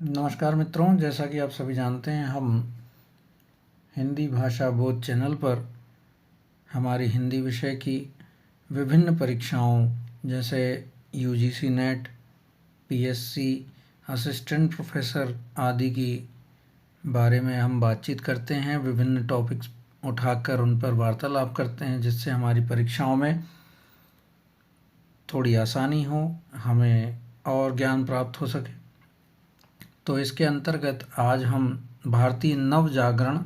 नमस्कार मित्रों, जैसा कि आप सभी जानते हैं, हम हिंदी भाषा बोध चैनल पर हमारी हिंदी विषय की विभिन्न परीक्षाओं जैसे UGC net, PSC, assistant professor आदि की बारे में हम बातचीत करते हैं। विभिन्न टॉपिक्स उठाकर उन पर वार्तालाप करते हैं, जिससे हमारी परीक्षाओं में थोड़ी आसानी हो, हमें और ज्ञान प्राप्त हो सके। तो इसके अंतर्गत आज हम भारतीय नव जागरण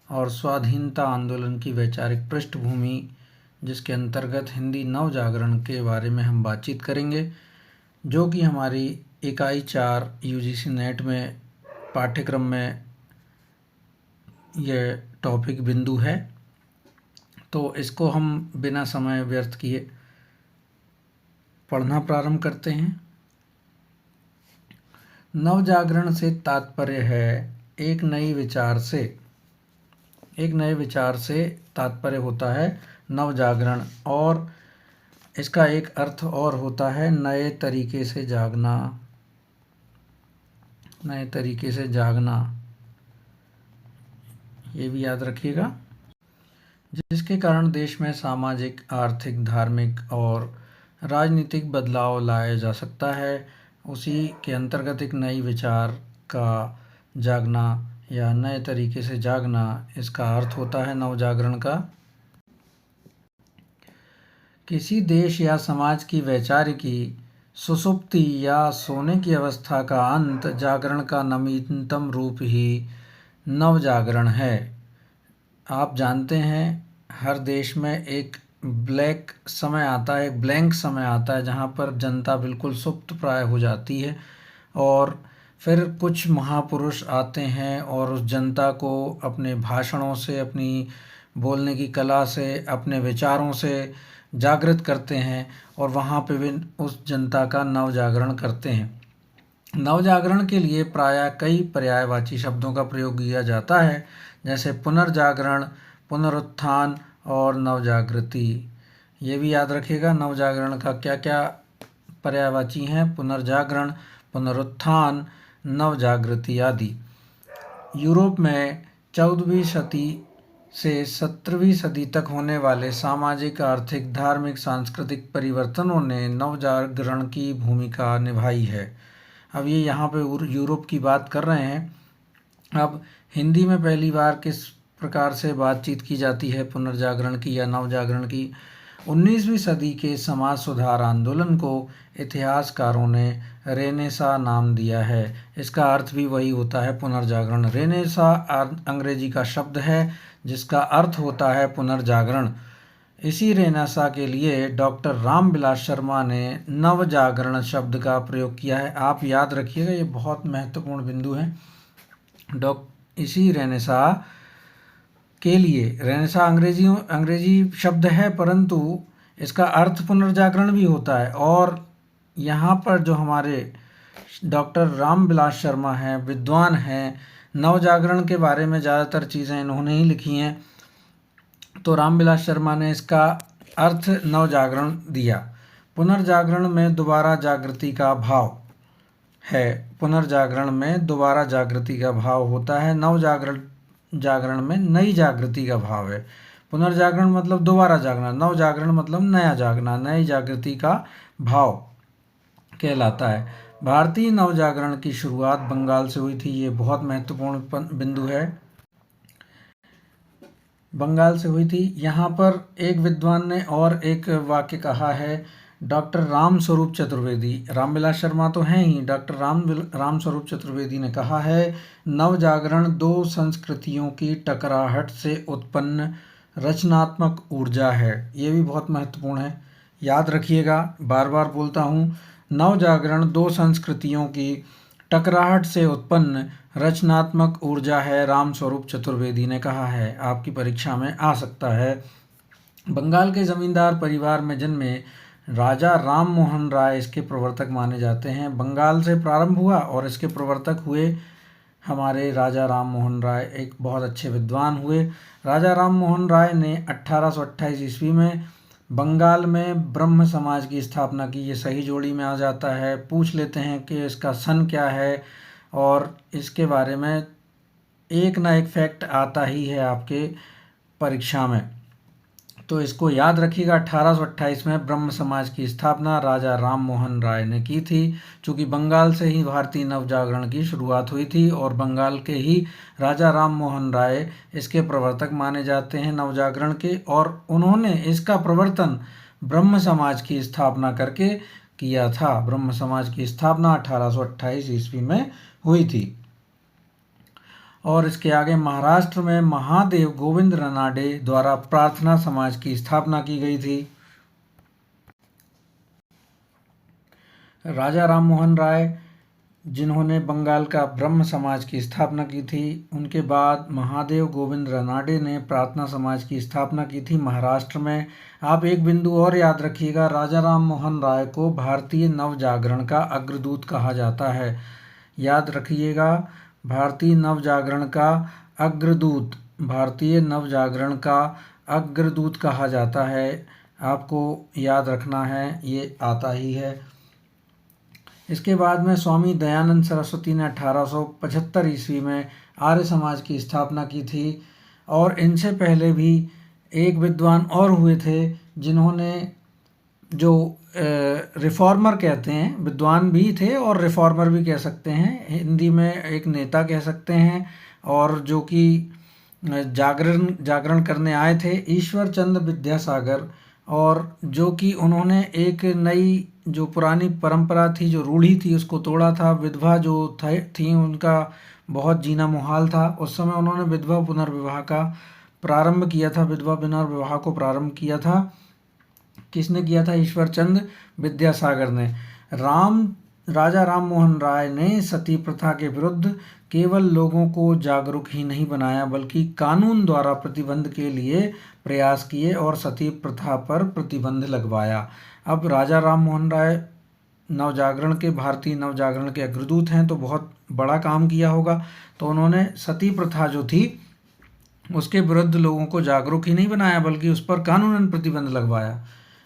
और स्वाधीनता आंदोलन की वैचारिक पृष्ठभूमि, जिसके अंतर्गत हिंदी नव जागरण के बारे में हम बातचीत करेंगे, जो कि हमारी इकाई 4 यूजीसी नेट में पाठ्यक्रम में यह टॉपिक बिंदु है। तो इसको हम बिना समय व्यर्थ किए पढ़ना प्रारंभ करते हैं। नव जागरण से तात्पर्य है एक नए विचार से तात्पर्य होता है नव जागरण, और इसका एक अर्थ और होता है नए तरीके से जागना। ये भी याद रखिएगा। जिसके कारण देश में सामाजिक, आर्थिक, धार्मिक और राजनीतिक बदलाव लाया जा सकता है। उसी के अंतर्गत एक नई विचार का जागना या नए तरीके से जागना, इसका अर्थ होता है नव जागरण का। किसी देश या समाज की वैचारिकी सुषुप्ति या सोने की अवस्था का अंत जागरण का नवीनतम रूप ही नव जागरण है। आप जानते हैं, हर देश में एक ब्लैंक समय आता है जहाँ पर जनता बिल्कुल सुप्त प्राय हो जाती है, और फिर कुछ महापुरुष आते हैं और उस जनता को अपने भाषणों से, अपनी बोलने की कला से, अपने विचारों से जागृत करते हैं, और वहाँ पे भी उस जनता का नव जागरण करते हैं। नव जागरण के लिए प्रायः कई पर्यायवाची शब्दों का प्रयोग किया जाता है, जैसे पुनर्जागरण, पुनरुत्थान और नवजागृति। ये भी याद रखिएगा, नवजागरण का क्या क्या पर्यायवाची हैं: पुनर्जागरण, पुनरुत्थान, नवजागृति आदि। यूरोप में 14वीं सदी से 17वीं सदी तक होने वाले सामाजिक, आर्थिक, धार्मिक, सांस्कृतिक परिवर्तनों ने नवजागरण की भूमिका निभाई है। अब ये यहाँ पे यूरोप की बात कर रहे हैं। अब हिंदी में पहली बार किस प्रकार से बातचीत की जाती है पुनर्जागरण की या नवजागरण की? 19वीं सदी के समाज सुधार आंदोलन को इतिहासकारों ने रेनेसा नाम दिया है। इसका अर्थ भी वही होता है, पुनर्जागरण। रेनेसा अंग्रेजी का शब्द है जिसका अर्थ होता है पुनर्जागरण। इसी रेनेसा के लिए डॉक्टर रामविलास शर्मा ने नवजागरण शब्द का प्रयोग किया है। आप याद रखिएगा, ये बहुत महत्वपूर्ण बिंदु है। इसी रेनेसा के लिए, रेनेसा अंग्रेजी शब्द है, परंतु इसका अर्थ पुनर्जागरण भी होता है। और यहाँ पर जो हमारे डॉक्टर रामविलास शर्मा हैं, विद्वान हैं, नवजागरण के बारे में ज़्यादातर चीज़ें इन्होंने ही लिखी हैं, तो रामविलास शर्मा ने इसका अर्थ नवजागरण दिया। पुनर्जागरण में दोबारा जागृति का भाव है। पुनर्जागरण में दोबारा जागृति का भाव होता है। जागरण में नई जागृति का भाव है। पुनर्जागरण मतलब दोबारा जागना, नवजागरण मतलब नया जागना, नई जागृति का भाव कहलाता है। भारतीय नवजागरण की शुरुआत बंगाल से हुई थी। ये बहुत महत्वपूर्ण बिंदु है, बंगाल से हुई थी। यहाँ पर एक विद्वान ने और एक वाक्य कहा है, डॉक्टर रामस्वरूप चतुर्वेदी। रामविलास शर्मा तो हैं ही, डॉक्टर रामस्वरूप चतुर्वेदी ने कहा है, नवजागरण दो संस्कृतियों की टकराहट से उत्पन्न रचनात्मक ऊर्जा है। ये भी बहुत महत्वपूर्ण है, याद रखिएगा, बार बार बोलता हूँ। नवजागरण दो संस्कृतियों की टकराहट से उत्पन्न रचनात्मक ऊर्जा है, रामस्वरूप चतुर्वेदी ने कहा है। आपकी परीक्षा में आ सकता है। बंगाल के जमींदार परिवार में जन्मे राजा राम मोहन राय इसके प्रवर्तक माने जाते हैं। बंगाल से प्रारंभ हुआ और इसके प्रवर्तक हुए हमारे राजा राम मोहन राय, एक बहुत अच्छे विद्वान हुए। राजा राम मोहन राय ने 1828 ईस्वी में बंगाल में ब्रह्म समाज की स्थापना की। ये सही जोड़ी में आ जाता है। पूछ लेते हैं कि इसका सन क्या है, और इसके बारे में एक ना एक फैक्ट आता ही है आपके परीक्षा में। तो इसको याद रखिएगा। 1828 में ब्रह्म समाज की स्थापना राजा राम मोहन राय ने की थी। चूँकि बंगाल से ही भारतीय नवजागरण की शुरुआत हुई थी और बंगाल के ही राजा राम मोहन राय इसके प्रवर्तक माने जाते हैं नवजागरण के, और उन्होंने इसका प्रवर्तन ब्रह्म समाज की स्थापना करके किया था। ब्रह्म समाज की स्थापना 1828 ईस्वी में हुई थी। और इसके आगे महाराष्ट्र में महादेव गोविंद रनाडे द्वारा प्रार्थना समाज की स्थापना की गई थी। राजा राम मोहन राय जिन्होंने बंगाल का ब्रह्म समाज की स्थापना की थी, उनके बाद महादेव गोविंद रनाडे ने प्रार्थना समाज की स्थापना की थी महाराष्ट्र में। आप एक बिंदु और याद रखिएगा, राजा राम मोहन राय को भारतीय नवजागरण का अग्रदूत कहा जाता है। याद रखिएगा, भारतीय नवजागरण का अग्रदूत, भारतीय नवजागरण का अग्रदूत कहा जाता है। आपको याद रखना है, ये आता ही है। इसके बाद में स्वामी दयानंद सरस्वती ने 1875 ईस्वी में आर्य समाज की स्थापना की थी। और इनसे पहले भी एक विद्वान और हुए थे जिन्होंने, जो रिफॉर्मर कहते हैं, विद्वान भी थे और रिफॉर्मर भी कह सकते हैं, हिंदी में एक नेता कह सकते हैं, और जो कि जागरण करने आए थे, ईश्वर चंद्र विद्यासागर। और जो कि उन्होंने एक नई, जो पुरानी परंपरा थी, जो रूढ़ी थी, उसको तोड़ा था। विधवा जो थी उनका बहुत जीना मुहाल था। उस समय उन्होंने विधवा पुनर्विवाह का प्रारंभ किया था, विधवा पुनर्विवाह को प्रारंभ किया था। किसने किया था? ईश्वर चंद्र विद्यासागर ने। राजा राम मोहन राय ने सती प्रथा के विरुद्ध केवल लोगों को जागरूक ही नहीं बनाया, बल्कि कानून द्वारा प्रतिबंध के लिए प्रयास किए और सती प्रथा पर प्रतिबंध लगवाया। अब राजा राम मोहन राय नवजागरण के, भारतीय नवजागरण के अग्रदूत हैं, तो बहुत बड़ा काम किया होगा। तो उन्होंने सती प्रथा जो थी उसके विरुद्ध लोगों को जागरूक ही नहीं बनाया, बल्कि उस पर कानूनन प्रतिबंध लगवाया,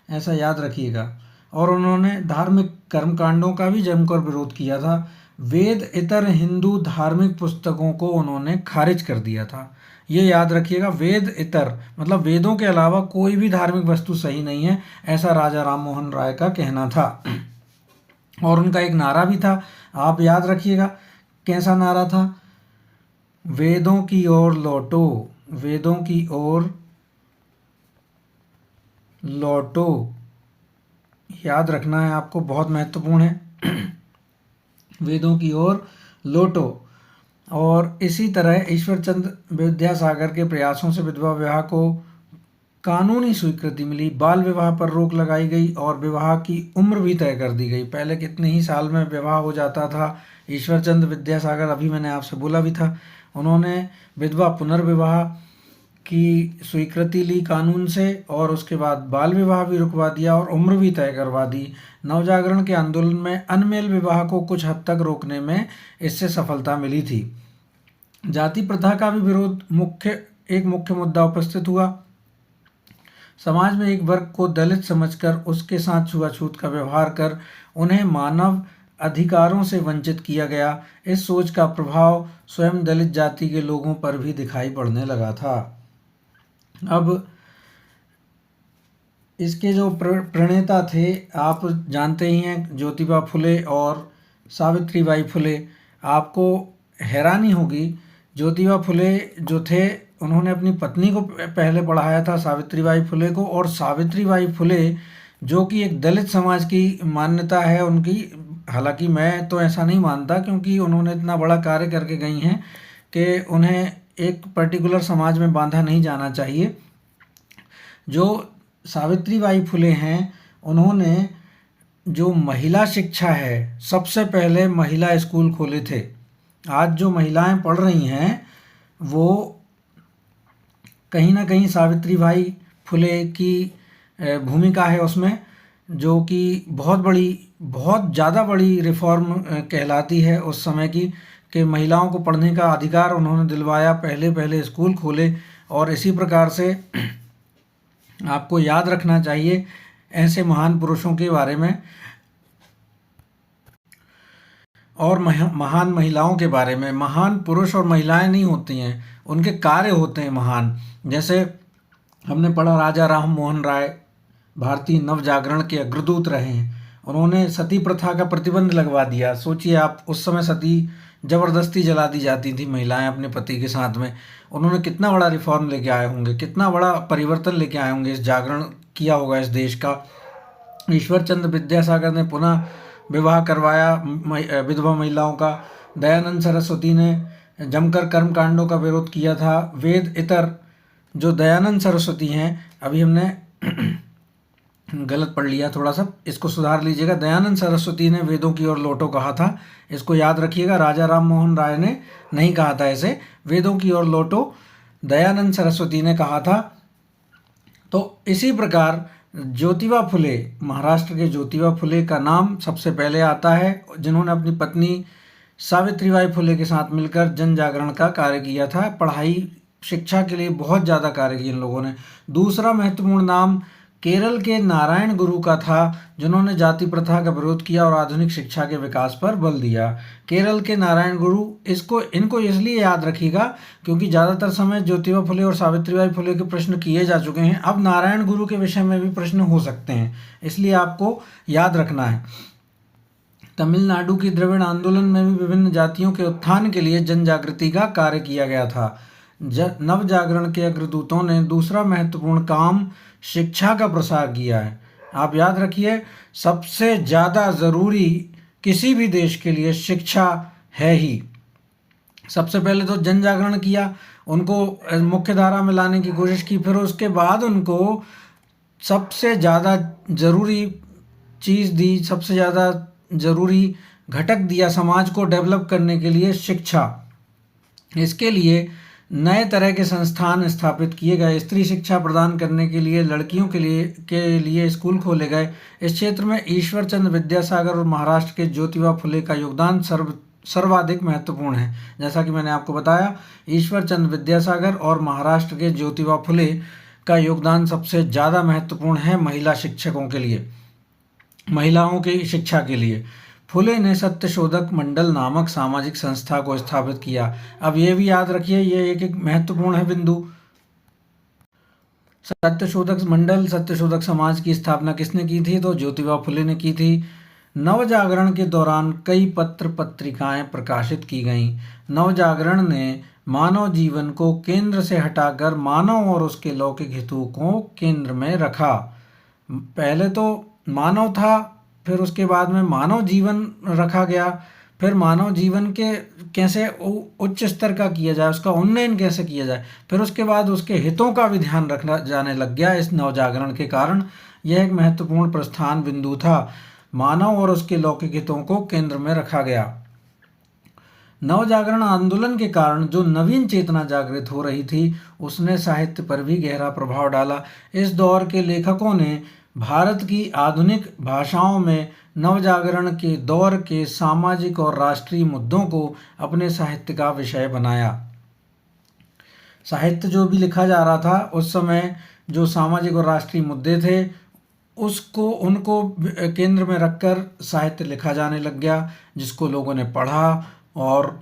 ऐसा याद रखिएगा। और उन्होंने धार्मिक कर्मकांडों का भी जमकर विरोध किया था। वेद इतर हिंदू धार्मिक पुस्तकों को उन्होंने खारिज कर दिया था। ये याद रखिएगा, वेद इतर मतलब वेदों के अलावा कोई भी धार्मिक वस्तु सही नहीं है, ऐसा राजा राम मोहन राय का कहना था। और उनका एक नारा भी था, आप याद रखिएगा, कैसा नारा था? वेदों की ओर लौटो, वेदों की ओर लौटो। याद रखना है आपको, बहुत महत्वपूर्ण है। वेदों की ओर लौटो। और इसी तरह ईश्वर चंद्र विद्यासागर के प्रयासों से विधवा विवाह को कानूनी स्वीकृति मिली, बाल विवाह पर रोक लगाई गई और विवाह की उम्र भी तय कर दी गई। पहले कितने ही साल में विवाह हो जाता था। ईश्वर चंद्र विद्यासागर, अभी मैंने आपसे बोला भी था, उन्होंने विधवा पुनर्विवाह की स्वीकृति ली कानून से, और उसके बाद बाल विवाह भी रुकवा दिया और उम्र भी तय करवा दी। नवजागरण के आंदोलन में अनमेल विवाह को कुछ हद तक रोकने में इससे सफलता मिली थी। जाति प्रथा का भी विरोध एक मुख्य मुद्दा उपस्थित हुआ। समाज में एक वर्ग को दलित समझकर उसके साथ छुआछूत का व्यवहार कर उन्हें मानव अधिकारों से वंचित किया गया। इस सोच का प्रभाव स्वयं दलित जाति के लोगों पर भी दिखाई पड़ने लगा था। अब इसके जो प्रणेता थे आप जानते ही हैं, ज्योतिबा फुले और सावित्रीबाई फुले। आपको हैरानी होगी, ज्योतिबा फुले जो थे उन्होंने अपनी पत्नी को पहले पढ़ाया था, सावित्रीबाई फुले को। और सावित्रीबाई फुले जो कि एक दलित समाज की मान्यता है उनकी, हालांकि मैं तो ऐसा नहीं मानता, क्योंकि उन्होंने इतना बड़ा कार्य करके गई हैं कि उन्हें एक पर्टिकुलर समाज में बांधा नहीं जाना चाहिए। जो सावित्रीबाई फुले हैं, उन्होंने जो महिला शिक्षा है, सबसे पहले महिला स्कूल खोले थे। आज जो महिलाएं पढ़ रही हैं वो कहीं ना कहीं सावित्रीबाई फुले की भूमिका है उसमें, जो कि बहुत ज़्यादा बड़ी रिफॉर्म कहलाती है उस समय की, कि महिलाओं को पढ़ने का अधिकार उन्होंने दिलवाया, पहले स्कूल खोले। और इसी प्रकार से आपको याद रखना चाहिए ऐसे महान पुरुषों के बारे में। और महान महिलाओं के बारे में। महान पुरुष और महिलाएं नहीं होती हैं, उनके कार्य होते हैं महान। जैसे हमने पढ़ा, राजा राम मोहन राय भारतीय नवजागरण के अग्रदूत रहे हैं। उन्होंने सती प्रथा का प्रतिबंध लगवा दिया। सोचिए आप, उस समय सती जबरदस्ती जला दी जाती थी महिलाएं अपने पति के साथ में। उन्होंने कितना बड़ा रिफॉर्म लेके आए होंगे, कितना बड़ा परिवर्तन लेके आए होंगे, इस जागरण किया होगा इस देश का। ईश्वर चंद्र विद्यासागर ने पुनः विवाह करवाया विधवा महिलाओं का। दयानंद सरस्वती ने जमकर कर्म कांडों का विरोध किया था। वेद इतर जो दयानंद सरस्वती हैं, अभी हमने गलत पढ़ लिया थोड़ा सा, इसको सुधार लीजिएगा। दयानंद सरस्वती ने वेदों की ओर लौटो कहा था, इसको याद रखिएगा। राजा राम मोहन राय ने नहीं कहा था ऐसे। वेदों की ओर लौटो दयानंद सरस्वती ने कहा था। तो इसी प्रकार ज्योतिबा फुले, महाराष्ट्र के ज्योतिबा फुले का नाम सबसे पहले आता है, जिन्होंने अपनी पत्नी सावित्रीबाई फुले के साथ मिलकर जन जागरण का कार्य किया था। पढ़ाई शिक्षा के लिए बहुत ज़्यादा कार्य किया इन लोगों ने। दूसरा महत्वपूर्ण नाम केरल के नारायण गुरु का था, जिन्होंने जाति प्रथा का विरोध किया और आधुनिक शिक्षा के विकास पर बल दिया। केरल के नारायण गुरु, इनको इसलिए याद रखिएगा क्योंकि ज़्यादातर समय ज्योतिबा फुले और सावित्रीबाई फुले के प्रश्न किए जा चुके हैं। अब नारायण गुरु के विषय में भी प्रश्न हो सकते हैं, इसलिए आपको याद रखना है। तमिलनाडु की द्रविड़ आंदोलन में भी विभिन्न जातियों के उत्थान के लिए जन जागृति का कार्य किया गया था। नव जागरण के अग्रदूतों ने दूसरा महत्वपूर्ण काम शिक्षा का प्रसार किया है। आप याद रखिए, सबसे ज़्यादा ज़रूरी किसी भी देश के लिए शिक्षा है ही। सबसे पहले तो जन जागरण किया, उनको मुख्य धारा में लाने की कोशिश की, फिर उसके बाद उनको सबसे ज़्यादा ज़रूरी चीज़ दी, सबसे ज़्यादा ज़रूरी घटक दिया समाज को डेवलप करने के लिए, शिक्षा। इसके लिए नए तरह के संस्थान स्थापित किए गए। स्त्री शिक्षा प्रदान करने के लिए लड़कियों के लिए स्कूल खोले गए। इस क्षेत्र में ईश्वर चंद्र विद्यासागर और महाराष्ट्र के ज्योतिबा फुले का योगदान सर्वाधिक महत्वपूर्ण है। जैसा कि मैंने आपको बताया, ईश्वर चंद्र विद्यासागर और महाराष्ट्र के ज्योतिबा फुले का योगदान सबसे ज़्यादा महत्वपूर्ण है महिला शिक्षकों के लिए, महिलाओं की शिक्षा के लिए। फुले ने सत्यशोधक मंडल नामक सामाजिक संस्था को स्थापित किया। अब ये भी याद रखिए, ये एक महत्वपूर्ण है बिंदु। सत्यशोधक मंडल, सत्यशोधक समाज की स्थापना किसने की थी? तो ज्योतिबा फुले ने की थी। नवजागरण के दौरान कई पत्र पत्रिकाएं प्रकाशित की गईं। नवजागरण ने मानव जीवन को केंद्र से हटाकर मानव और उसके लौकिक हितों को केंद्र में रखा। पहले तो मानव था, फिर उसके बाद में मानव जीवन रखा गया, फिर मानव जीवन के कैसे उच्च स्तर का किया जाए, उसका उन्नयन कैसे किया जाए, फिर उसके बाद उसके हितों का भी ध्यान रखना जाने लग गया। इस नवजागरण के कारण यह एक महत्वपूर्ण प्रस्थान बिंदु था। मानव और उसके लौकिक हितों को केंद्र में रखा गया। नवजागरण आंदोलन के कारण जो नवीन चेतना जागृत हो रही थी, उसने साहित्य पर भी गहरा प्रभाव डाला। इस दौर के लेखकों ने भारत की आधुनिक भाषाओं में नवजागरण के दौर के सामाजिक और राष्ट्रीय मुद्दों को अपने साहित्य का विषय बनाया। साहित्य जो भी लिखा जा रहा था उस समय, जो सामाजिक और राष्ट्रीय मुद्दे थे, उनको केंद्र में रखकर साहित्य लिखा जाने लग गया, जिसको लोगों ने पढ़ा और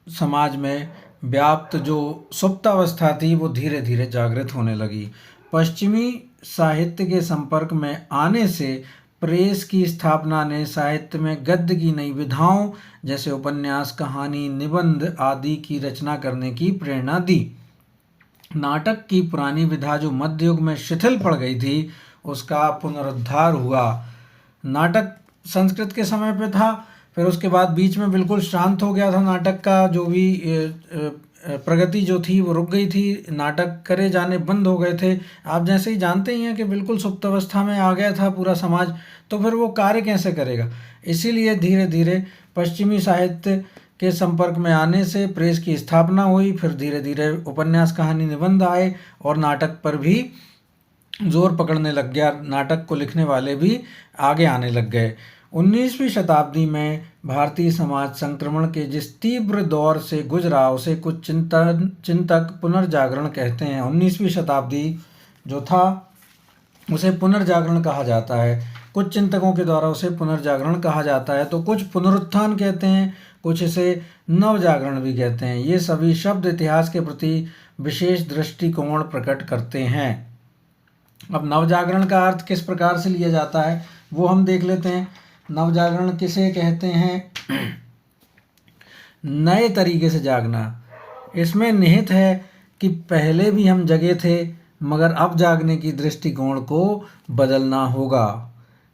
समाज में व्याप्त जो सुप्तावस्था थी वो धीरे धीरे जागृत होने लगी। पश्चिमी साहित्य के संपर्क में आने से प्रेस की स्थापना ने साहित्य में गद्य की नई विधाओं जैसे उपन्यास, कहानी, निबंध आदि की रचना करने की प्रेरणा दी। नाटक की पुरानी विधा जो मध्य युग में शिथिल पड़ गई थी, उसका पुनरुद्धार हुआ। नाटक संस्कृत के समय पे था, फिर उसके बाद बीच में बिल्कुल शांत हो गया था। नाटक का जो भी प्रगति जो थी वो रुक गई थी, नाटक करे जाने बंद हो गए थे। आप जैसे ही जानते ही हैं कि बिल्कुल सुप्तावस्था में आ गया था पूरा समाज, तो फिर वो कार्य कैसे करेगा। इसीलिए धीरे धीरे पश्चिमी साहित्य के संपर्क में आने से प्रेस की स्थापना हुई, फिर धीरे धीरे उपन्यास, कहानी, निबंध आए और नाटक पर भी जोर पकड़ने लग गया। नाटक को लिखने वाले भी आगे आने लग गए। 19वीं शताब्दी में भारतीय समाज संक्रमण के जिस तीव्र दौर से गुजरा उसे कुछ चिंतक पुनर्जागरण कहते हैं। 19वीं शताब्दी जो था उसे पुनर्जागरण कहा जाता है। कुछ चिंतकों के द्वारा उसे पुनर्जागरण कहा जाता है, तो कुछ पुनरुत्थान कहते हैं, कुछ इसे नवजागरण भी कहते हैं। ये सभी शब्द इतिहास के प्रति विशेष दृष्टिकोण प्रकट करते हैं। अब नवजागरण का अर्थ किस प्रकार से लिया जाता है वो हम देख लेते हैं। नवजागरण किसे कहते हैं? नए तरीके से जागना। इसमें निहित है कि पहले भी हम जगे थे, मगर अब जागने की दृष्टिकोण को बदलना होगा।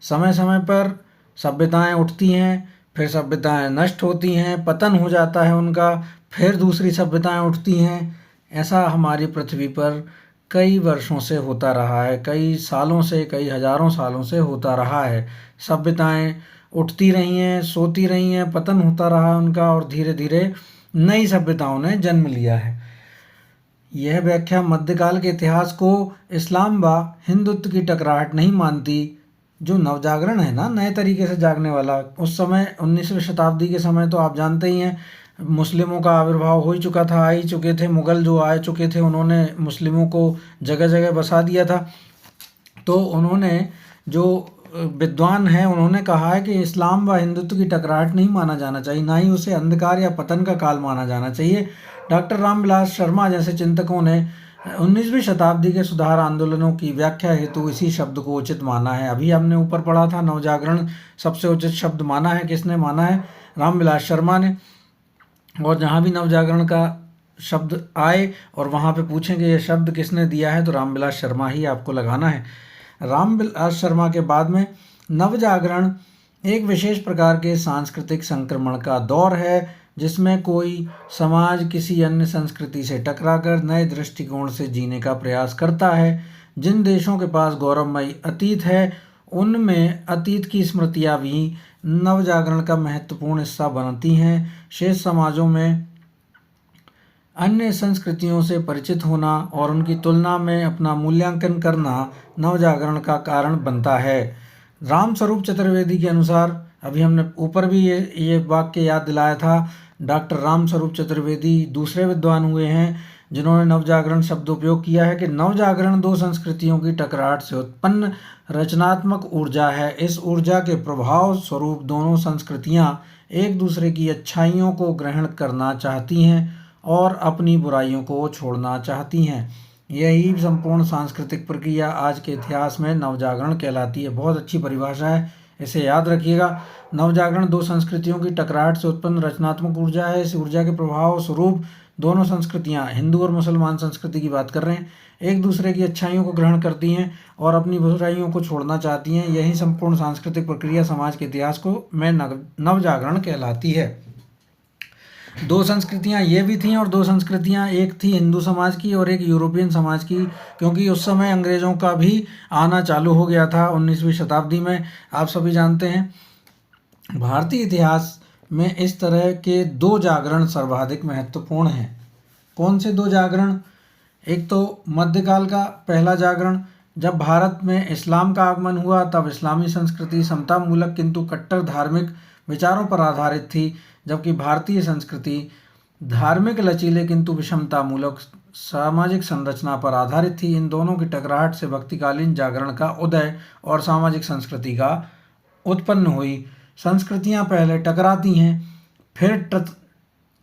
समय समय पर सभ्यताएं उठती हैं, फिर सभ्यताएं नष्ट होती हैं, पतन हो जाता है उनका, फिर दूसरी सभ्यताएं उठती हैं। ऐसा हमारी पृथ्वी पर कई वर्षों से होता रहा है, कई सालों से, कई हजारों सालों से होता रहा है। सभ्यताएं उठती रही हैं, सोती रही हैं, पतन होता रहा उनका, और धीरे धीरे नई सभ्यताओं ने जन्म लिया है। यह व्याख्या मध्यकाल के इतिहास को इस्लाम व हिंदुत्व की टकराहट नहीं मानती। जो नवजागरण है ना, नए तरीके से जागने वाला, उस समय 19वीं शताब्दी के समय तो आप जानते ही हैं, मुस्लिमों का आविर्भाव हो ही चुका था, आ ही चुके थे। मुग़ल जो आ चुके थे, उन्होंने मुस्लिमों को जगह जगह बसा दिया था। तो उन्होंने, जो विद्वान हैं, उन्होंने कहा है कि इस्लाम व हिंदुत्व की टकराहट नहीं माना जाना चाहिए, ना ही उसे अंधकार या पतन का काल माना जाना चाहिए। डॉक्टर रामविलास शर्मा जैसे चिंतकों ने 19वीं शताब्दी के सुधार आंदोलनों की व्याख्या हेतु इसी शब्द को उचित माना है। अभी हमने ऊपर पढ़ा था, नवजागरण सबसे उचित शब्द माना है। किसने माना है? रामविलास शर्मा ने। और जहाँ भी नवजागरण का शब्द आए और वहाँ पे पूछेंगे ये शब्द किसने दिया है, तो रामविलास शर्मा ही आपको लगाना है। रामविलास शर्मा के बाद में नवजागरण एक विशेष प्रकार के सांस्कृतिक संक्रमण का दौर है, जिसमें कोई समाज किसी अन्य संस्कृति से टकराकर नए दृष्टिकोण से जीने का प्रयास करता है। जिन देशों के पास गौरवमयी अतीत है, उनमें अतीत की स्मृतियाँ भी नवजागरण का महत्वपूर्ण हिस्सा बनती हैं। शेष समाजों में अन्य संस्कृतियों से परिचित होना और उनकी तुलना में अपना मूल्यांकन करना नवजागरण का कारण बनता है। रामस्वरूप चतुर्वेदी के अनुसार, अभी हमने ऊपर भी ये वाक्य याद दिलाया था, डॉक्टर रामस्वरूप चतुर्वेदी दूसरे विद्वान हुए हैं जिन्होंने नवजागरण शब्द उपयोग किया है कि नवजागरण दो संस्कृतियों की टकराहट से उत्पन्न रचनात्मक ऊर्जा है। इस ऊर्जा के प्रभाव स्वरूप दोनों संस्कृतियां एक दूसरे की अच्छाइयों को ग्रहण करना चाहती हैं और अपनी बुराइयों को छोड़ना चाहती हैं। यही संपूर्ण सांस्कृतिक प्रक्रिया आज के इतिहास में नवजागरण कहलाती है। बहुत अच्छी परिभाषा है, इसे याद रखिएगा। नवजागरण दो संस्कृतियों की टकराहट से उत्पन्न रचनात्मक ऊर्जा है। इस ऊर्जा के प्रभाव स्वरूप दोनों संस्कृतियां, हिंदू और मुसलमान संस्कृति की बात कर रहे हैं, एक दूसरे की अच्छाइयों को ग्रहण करती हैं और अपनी बुराइयों को छोड़ना चाहती हैं। यही संपूर्ण सांस्कृतिक प्रक्रिया समाज के इतिहास को में नवजागरण कहलाती है। दो संस्कृतियां ये भी थीं, और दो संस्कृतियां, एक थी हिंदू समाज की और एक यूरोपियन समाज की, क्योंकि उस समय अंग्रेज़ों का भी आना चालू हो गया था 19वीं शताब्दी में। आप सभी जानते हैं भारतीय इतिहास में इस तरह के दो जागरण सर्वाधिक महत्वपूर्ण हैं। कौन से दो जागरण? एक तो मध्यकाल का पहला जागरण, जब भारत में इस्लाम का आगमन हुआ, तब इस्लामी संस्कृति समतामूलक किंतु कट्टर धार्मिक विचारों पर आधारित थी, जबकि भारतीय संस्कृति धार्मिक लचीले किंतु विषमतामूलक सामाजिक संरचना पर आधारित थी। इन दोनों की टकराहट से भक्तिकालीन जागरण का उदय और सामाजिक संस्कृति का उत्पन्न हुई। संस्कृतियां पहले टकराती हैं, फिर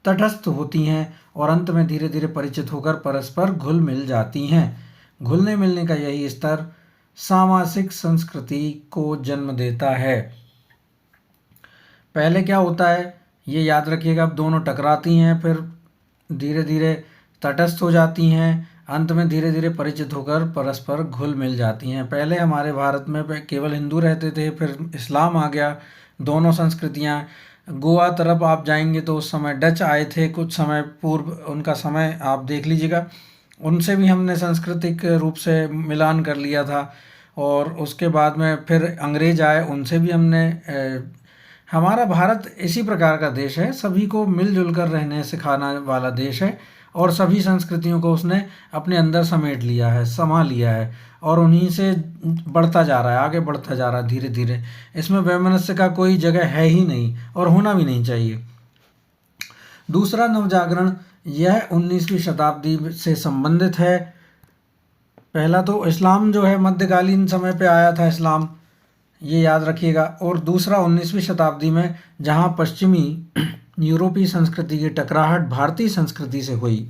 तटस्थ होती हैं और अंत में धीरे धीरे परिचित होकर परस्पर घुल मिल जाती हैं। घुलने मिलने का यही स्तर सामाजिक संस्कृति को जन्म देता है। पहले क्या होता है ये याद रखिएगा, अब दोनों टकराती हैं, फिर धीरे धीरे तटस्थ हो जाती हैं, अंत में धीरे धीरे परिचित होकर परस्पर घुल मिल जाती हैं। पहले हमारे भारत में केवल हिंदू रहते थे, फिर इस्लाम आ गया। दोनों संस्कृतियां, गोवा तरफ आप जाएंगे तो उस समय डच आए थे कुछ समय पूर्व, उनका समय आप देख लीजिएगा, उनसे भी हमने सांस्कृतिक रूप से मिलान कर लिया था। और उसके बाद में फिर अंग्रेज आए, उनसे भी हमने हमारा भारत इसी प्रकार का देश है, सभी को मिलजुल कर रहने सिखाने वाला देश है और सभी संस्कृतियों को उसने अपने अंदर समेट लिया है, समा लिया है और उन्हीं से बढ़ता जा रहा है, आगे बढ़ता जा रहा है धीरे धीरे। इसमें वैमनस्य का कोई जगह है ही नहीं और होना भी नहीं चाहिए। दूसरा नवजागरण, यह 19वीं शताब्दी से संबंधित है। पहला तो इस्लाम जो है मध्यकालीन समय पे आया था इस्लाम, ये याद रखिएगा। और दूसरा, 19वीं शताब्दी में जहाँ पश्चिमी यूरोपीय संस्कृति की टकराहट भारतीय संस्कृति से हुई,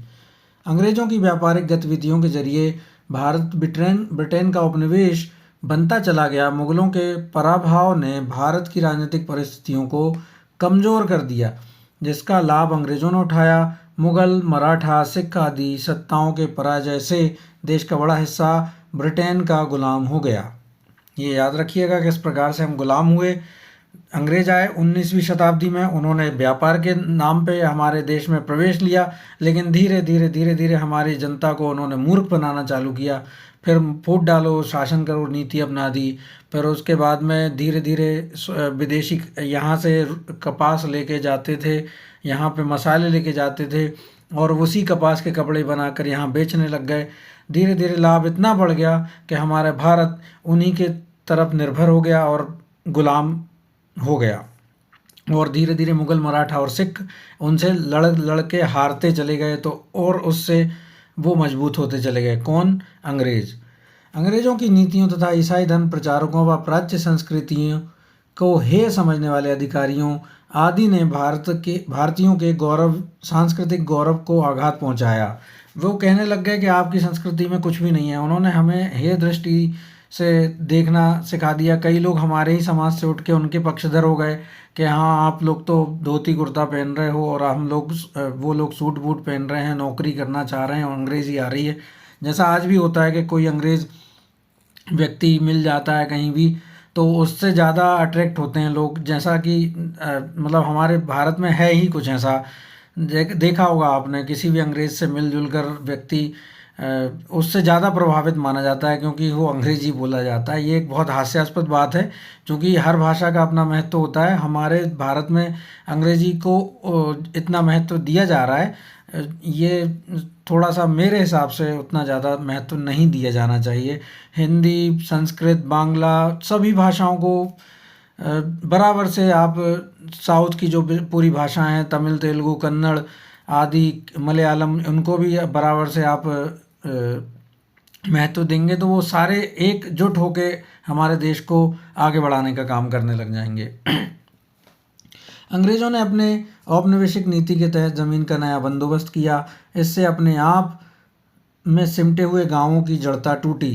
अंग्रेजों की व्यापारिक गतिविधियों के जरिए भारत ब्रिटेन का उपनिवेश बनता चला गया। मुगलों के पराभव ने भारत की राजनीतिक परिस्थितियों को कमज़ोर कर दिया, जिसका लाभ अंग्रेजों ने उठाया। मुगल, मराठा, सिख आदि सत्ताओं के पराजय से देश का बड़ा हिस्सा ब्रिटेन का गुलाम हो गया। ये याद रखिएगा किस प्रकार से हम गुलाम हुए। अंग्रेज आए 19वीं शताब्दी में, उन्होंने व्यापार के नाम पे हमारे देश में प्रवेश लिया, लेकिन धीरे धीरे हमारी जनता को उन्होंने मूर्ख बनाना चालू किया। फिर फूट डालो, शासन करो नीति अपना दी। फिर उसके बाद में धीरे धीरे विदेशी यहाँ से कपास लेके जाते थे, यहाँ पे मसाले लेके जाते थे, और उसी कपास के कपड़े बनाकर यहाँ बेचने लग गए। धीरे धीरे लाभ इतना बढ़ गया कि हमारा भारत उन्हीं के तरफ निर्भर हो गया और गुलाम हो गया। और धीरे धीरे मुगल, मराठा और सिख उनसे लड़ के हारते चले गए, तो और उससे वो मजबूत होते चले गए। कौन? अंग्रेज। अंग्रेजों की नीतियों तथा ईसाई धर्म प्रचारकों व प्राच्य संस्कृतियों को हेय समझने वाले अधिकारियों आदि ने भारतीयों के गौरव, सांस्कृतिक गौरव को आघात पहुंचाया। वो कहने लग गए कि आपकी संस्कृति में कुछ भी नहीं है। उन्होंने हमें हेय दृष्टि से देखना सिखा दिया। कई लोग हमारे ही समाज से उठ के उनके पक्षधर हो गए कि हाँ, आप लोग तो धोती कुर्ता पहन रहे हो और हम लोग वो लोग सूट बूट पहन रहे हैं, नौकरी करना चाह रहे हैं और अंग्रेज़ी आ रही है। जैसा आज भी होता है कि कोई अंग्रेज़ व्यक्ति मिल जाता है कहीं भी, तो उससे ज़्यादा अट्रैक्ट होते हैं लोग। जैसा कि मतलब हमारे भारत में है ही कुछ ऐसा। देखा होगा आपने, किसी भी अंग्रेज़ से मिलजुल कर व्यक्ति उससे ज़्यादा प्रभावित माना जाता है, क्योंकि वो अंग्रेजी बोला जाता है। ये एक बहुत हास्यास्पद बात है, क्योंकि हर भाषा का अपना महत्व होता है। हमारे भारत में अंग्रेजी को इतना महत्व दिया जा रहा है, ये थोड़ा सा मेरे हिसाब से उतना ज़्यादा महत्व नहीं दिया जाना चाहिए। हिंदी, संस्कृत, बांग्ला सभी भाषाओं को बराबर से आप, साउथ की जो पूरी भाषाएं हैं, तमिल, तेलुगु, कन्नड़ आदि, मलयालम, उनको भी बराबर से आप महत्व देंगे तो वो सारे एकजुट होके हमारे देश को आगे बढ़ाने का काम करने लग जाएंगे। अंग्रेज़ों ने अपने औपनिवेशिक नीति के तहत ज़मीन का नया बंदोबस्त किया। इससे अपने आप में सिमटे हुए गांवों की जड़ता टूटी।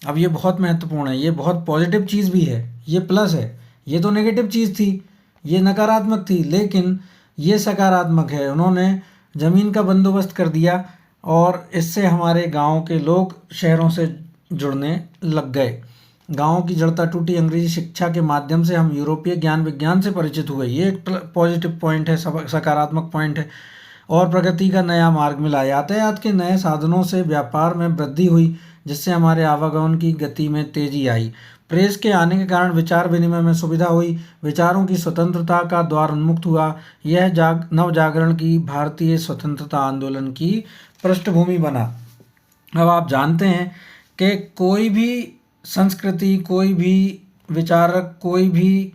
अब ये बहुत महत्वपूर्ण है, ये बहुत पॉजिटिव चीज़ भी है, ये प्लस है। ये तो नेगेटिव चीज़ थी, ये नकारात्मक थी, लेकिन ये सकारात्मक है। उन्होंने ज़मीन का बंदोबस्त कर दिया और इससे हमारे गांव के लोग शहरों से जुड़ने लग गए। गांवों की जड़ता टूटी। अंग्रेजी शिक्षा के माध्यम से हम यूरोपीय ज्ञान विज्ञान से परिचित हुए। ये एक पॉजिटिव पॉइंट है, सकारात्मक पॉइंट है। और प्रगति का नया मार्ग मिला। यातायात के नए साधनों से व्यापार में वृद्धि हुई, जिससे हमारे आवागमन की गति में तेजी आई। प्रेस के आने के कारण विचार विनिमय में सुविधा हुई, विचारों की स्वतंत्रता का द्वार उन्मुक्त हुआ। यह नव जागरण की भारतीय स्वतंत्रता आंदोलन की पृष्ठभूमि बना। अब आप जानते हैं कि कोई भी संस्कृति, कोई भी विचारक, कोई भी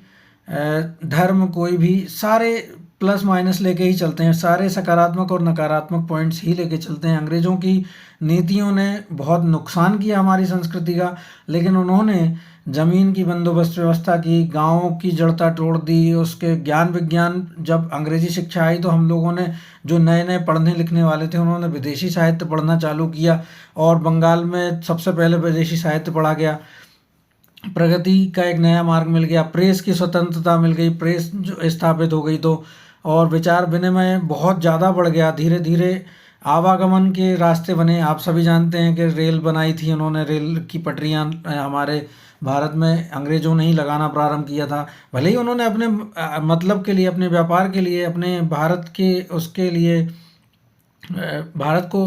धर्म, कोई भी, सारे प्लस माइनस लेके ही चलते हैं, सारे सकारात्मक और नकारात्मक पॉइंट्स ही लेके चलते हैं। अंग्रेज़ों की नीतियों ने बहुत नुकसान किया हमारी संस्कृति का, लेकिन उन्होंने ज़मीन की बंदोबस्त व्यवस्था की, गाँवों की जड़ता तोड़ दी। उसके ज्ञान विज्ञान, जब अंग्रेज़ी शिक्षा आई तो हम लोगों ने, जो नए नए पढ़ने लिखने वाले थे, उन्होंने विदेशी साहित्य पढ़ना चालू किया और बंगाल में सबसे पहले विदेशी साहित्य पढ़ा गया। प्रगति का एक नया मार्ग मिल गया, प्रेस की स्वतंत्रता मिल गई, प्रेस जो स्थापित हो गई तो, और विचार विनिमय बहुत ज़्यादा बढ़ गया। धीरे धीरे आवागमन के रास्ते बने। आप सभी जानते हैं कि रेल बनाई थी उन्होंने, रेल की पटरियाँ हमारे भारत में अंग्रेज़ों ने ही लगाना प्रारंभ किया था। भले ही उन्होंने अपने मतलब के लिए, अपने व्यापार के लिए, अपने भारत के उसके लिए, भारत को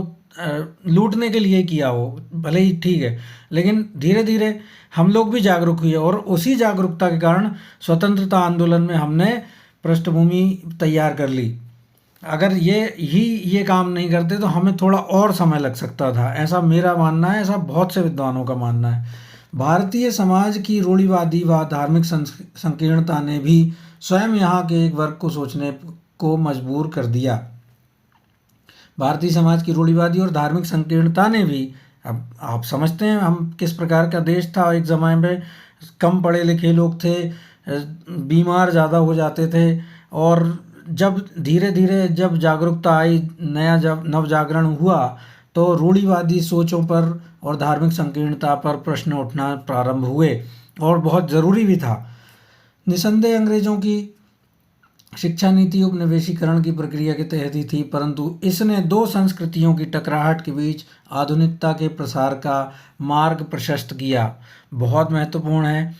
लूटने के लिए किया हो, भले ही ठीक है, लेकिन धीरे धीरे हम लोग भी जागरूक हुए और उसी जागरूकता के कारण स्वतंत्रता आंदोलन में हमने पृष्ठभूमि तैयार कर ली। अगर ये काम नहीं करते तो हमें थोड़ा और समय लग सकता था, ऐसा मेरा मानना है, ऐसा बहुत से विद्वानों का मानना है। भारतीय समाज की रूढ़िवादी व धार्मिक संकीर्णता ने भी स्वयं यहाँ के एक वर्ग को सोचने को मजबूर कर दिया। भारतीय समाज की रूढ़िवादी और धार्मिक संकीर्णता ने भी, अब आप समझते हैं हम किस प्रकार का देश था एक ज़माने में, कम पढ़े लिखे लोग थे, बीमार ज़्यादा हो जाते थे। और जब धीरे धीरे जब जागरूकता आई, नया जब नव जागरण हुआ, तो रूढ़िवादी सोचों पर और धार्मिक संकीर्णता पर प्रश्न उठना प्रारंभ हुए, और बहुत ज़रूरी भी था। निसंदेह अंग्रेज़ों की शिक्षा नीति उपनिवेशीकरण की प्रक्रिया के तहत ही थी, परंतु इसने दो संस्कृतियों की टकराहट के बीच आधुनिकता के प्रसार का मार्ग प्रशस्त किया। बहुत महत्वपूर्ण है।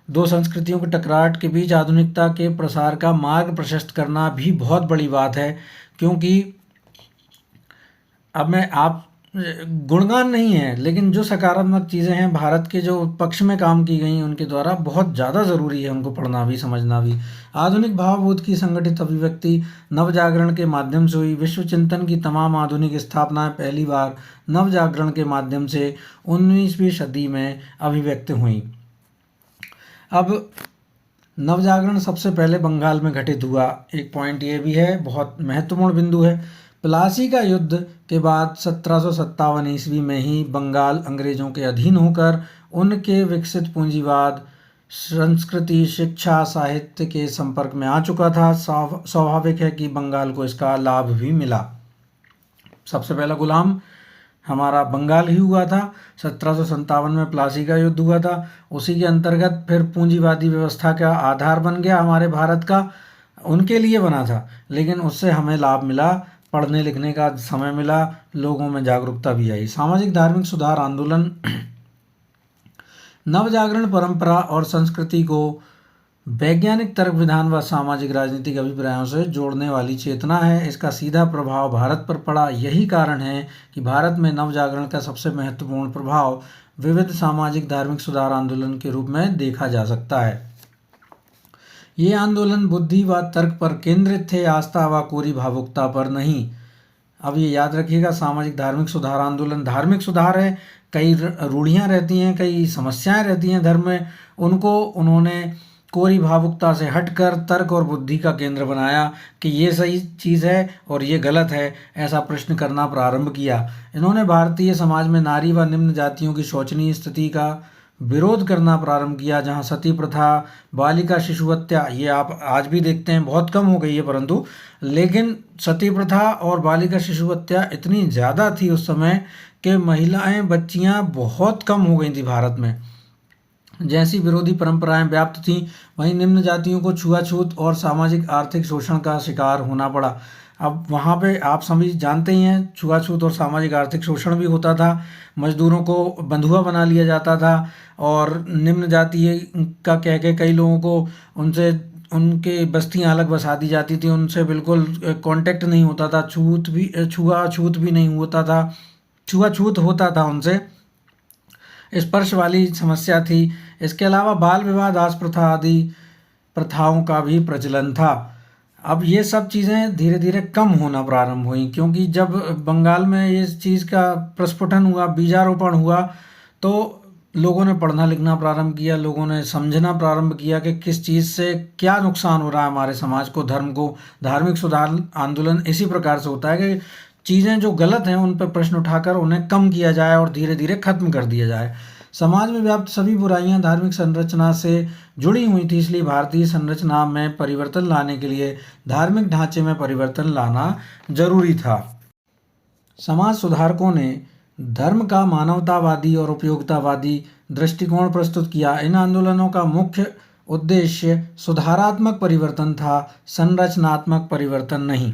दो संस्कृतियों की टकराहट के बीच आधुनिकता के प्रसार का मार्ग प्रशस्त करना भी बहुत बड़ी बात है, क्योंकि अब मैं आप गुणगान नहीं है, लेकिन जो सकारात्मक चीज़ें हैं भारत के जो पक्ष में काम की गई उनके द्वारा, बहुत ज़्यादा ज़रूरी है उनको पढ़ना भी समझना भी। आधुनिक भावबोध की संगठित अभिव्यक्ति नव जागरण के माध्यम से हुई। विश्व चिंतन की तमाम आधुनिक स्थापनाएं पहली बार नव जागरण के माध्यम से 19वीं सदी में अभिव्यक्त हुई। अब नवजागरण सबसे पहले बंगाल में घटित हुआ। एक पॉइंट ये भी है, बहुत महत्वपूर्ण बिंदु है। प्लासी का युद्ध के बाद 1757 ईस्वी में ही बंगाल अंग्रेजों के अधीन होकर उनके विकसित पूंजीवाद, संस्कृति, शिक्षा, साहित्य के संपर्क में आ चुका था। स्वाभाविक है कि बंगाल को इसका लाभ भी मिला। सबसे पहला गुलाम हमारा बंगाल ही हुआ था। 1757 में प्लासी का युद्ध हुआ था। उसी के अंतर्गत फिर पूंजीवादी व्यवस्था का आधार बन गया हमारे भारत का, उनके लिए बना था, लेकिन उससे हमें लाभ मिला, पढ़ने लिखने का समय मिला, लोगों में जागरूकता भी आई। सामाजिक धार्मिक सुधार आंदोलन नवजागरण परंपरा और संस्कृति को वैज्ञानिक तर्क विधान व सामाजिक राजनीतिक अभिप्रायों से जोड़ने वाली चेतना है। इसका सीधा प्रभाव भारत पर पड़ा। यही कारण है कि भारत में नवजागरण का सबसे महत्वपूर्ण प्रभाव विविध सामाजिक धार्मिक सुधार आंदोलन के रूप में देखा जा सकता है। ये आंदोलन बुद्धि व तर्क पर केंद्रित थे, आस्था व कोरी भावुकता पर नहीं। अब ये याद रखिएगा, सामाजिक धार्मिक सुधार आंदोलन धार्मिक सुधार है। कई रूढ़ियाँ रहती हैं, कई समस्याएं रहती हैं धर्म में, उनको उन्होंने कोरी भावुकता से हटकर तर्क और बुद्धि का केंद्र बनाया कि ये सही चीज़ है और ये गलत है, ऐसा प्रश्न करना प्रारंभ किया। इन्होंने भारतीय समाज में नारी व निम्न जातियों की शोचनीय स्थिति का विरोध करना प्रारंभ किया, जहां सती प्रथा, बालिका शिशु हत्या, ये आप आज भी देखते हैं, बहुत कम हो गई है परंतु, लेकिन सती प्रथा और बालिका शिशु हत्या इतनी ज़्यादा थी उस समय कि महिलाएं, बच्चियां बहुत कम हो गई थी भारत में। जैसी विरोधी परंपराएं व्याप्त थीं, वहीं निम्न जातियों को छुआछूत और सामाजिक आर्थिक शोषण का शिकार होना पड़ा। अब वहाँ पे आप सभी जानते ही हैं, छुआछूत और सामाजिक आर्थिक शोषण भी होता था। मजदूरों को बंधुआ बना लिया जाता था, और निम्न जातीय का कह के कई लोगों को उनसे उनके बस्तियां अलग बसा दी जाती थी, उनसे बिल्कुल कांटेक्ट नहीं होता था, छुआछूत भी नहीं होता था, छुआछूत होता था उनसे, स्पर्श वाली समस्या थी। इसके अलावा बाल विवाह, दास प्रथा आदि प्रथाओं का भी प्रचलन था। अब ये सब चीज़ें धीरे धीरे कम होना प्रारंभ हुई, क्योंकि जब बंगाल में इस चीज़ का प्रस्फुटन हुआ, बीजारोपण हुआ, तो लोगों ने पढ़ना लिखना प्रारंभ किया, लोगों ने समझना प्रारंभ किया कि किस चीज़ से क्या नुकसान हो रहा है हमारे समाज को, धर्म को। धार्मिक सुधार आंदोलन इसी प्रकार से होता है कि चीज़ें जो गलत हैं उन पर प्रश्न उठाकर उन्हें कम किया जाए और धीरे धीरे खत्म कर दिया जाए। समाज में व्याप्त सभी बुराइयां धार्मिक संरचना से जुड़ी हुई थी, इसलिए भारतीय संरचना में परिवर्तन लाने के लिए धार्मिक ढांचे में परिवर्तन लाना जरूरी था। समाज सुधारकों ने धर्म का मानवतावादी और उपयोगितावादी दृष्टिकोण प्रस्तुत किया। इन आंदोलनों का मुख्य उद्देश्य सुधारात्मक परिवर्तन था, संरचनात्मक परिवर्तन नहीं।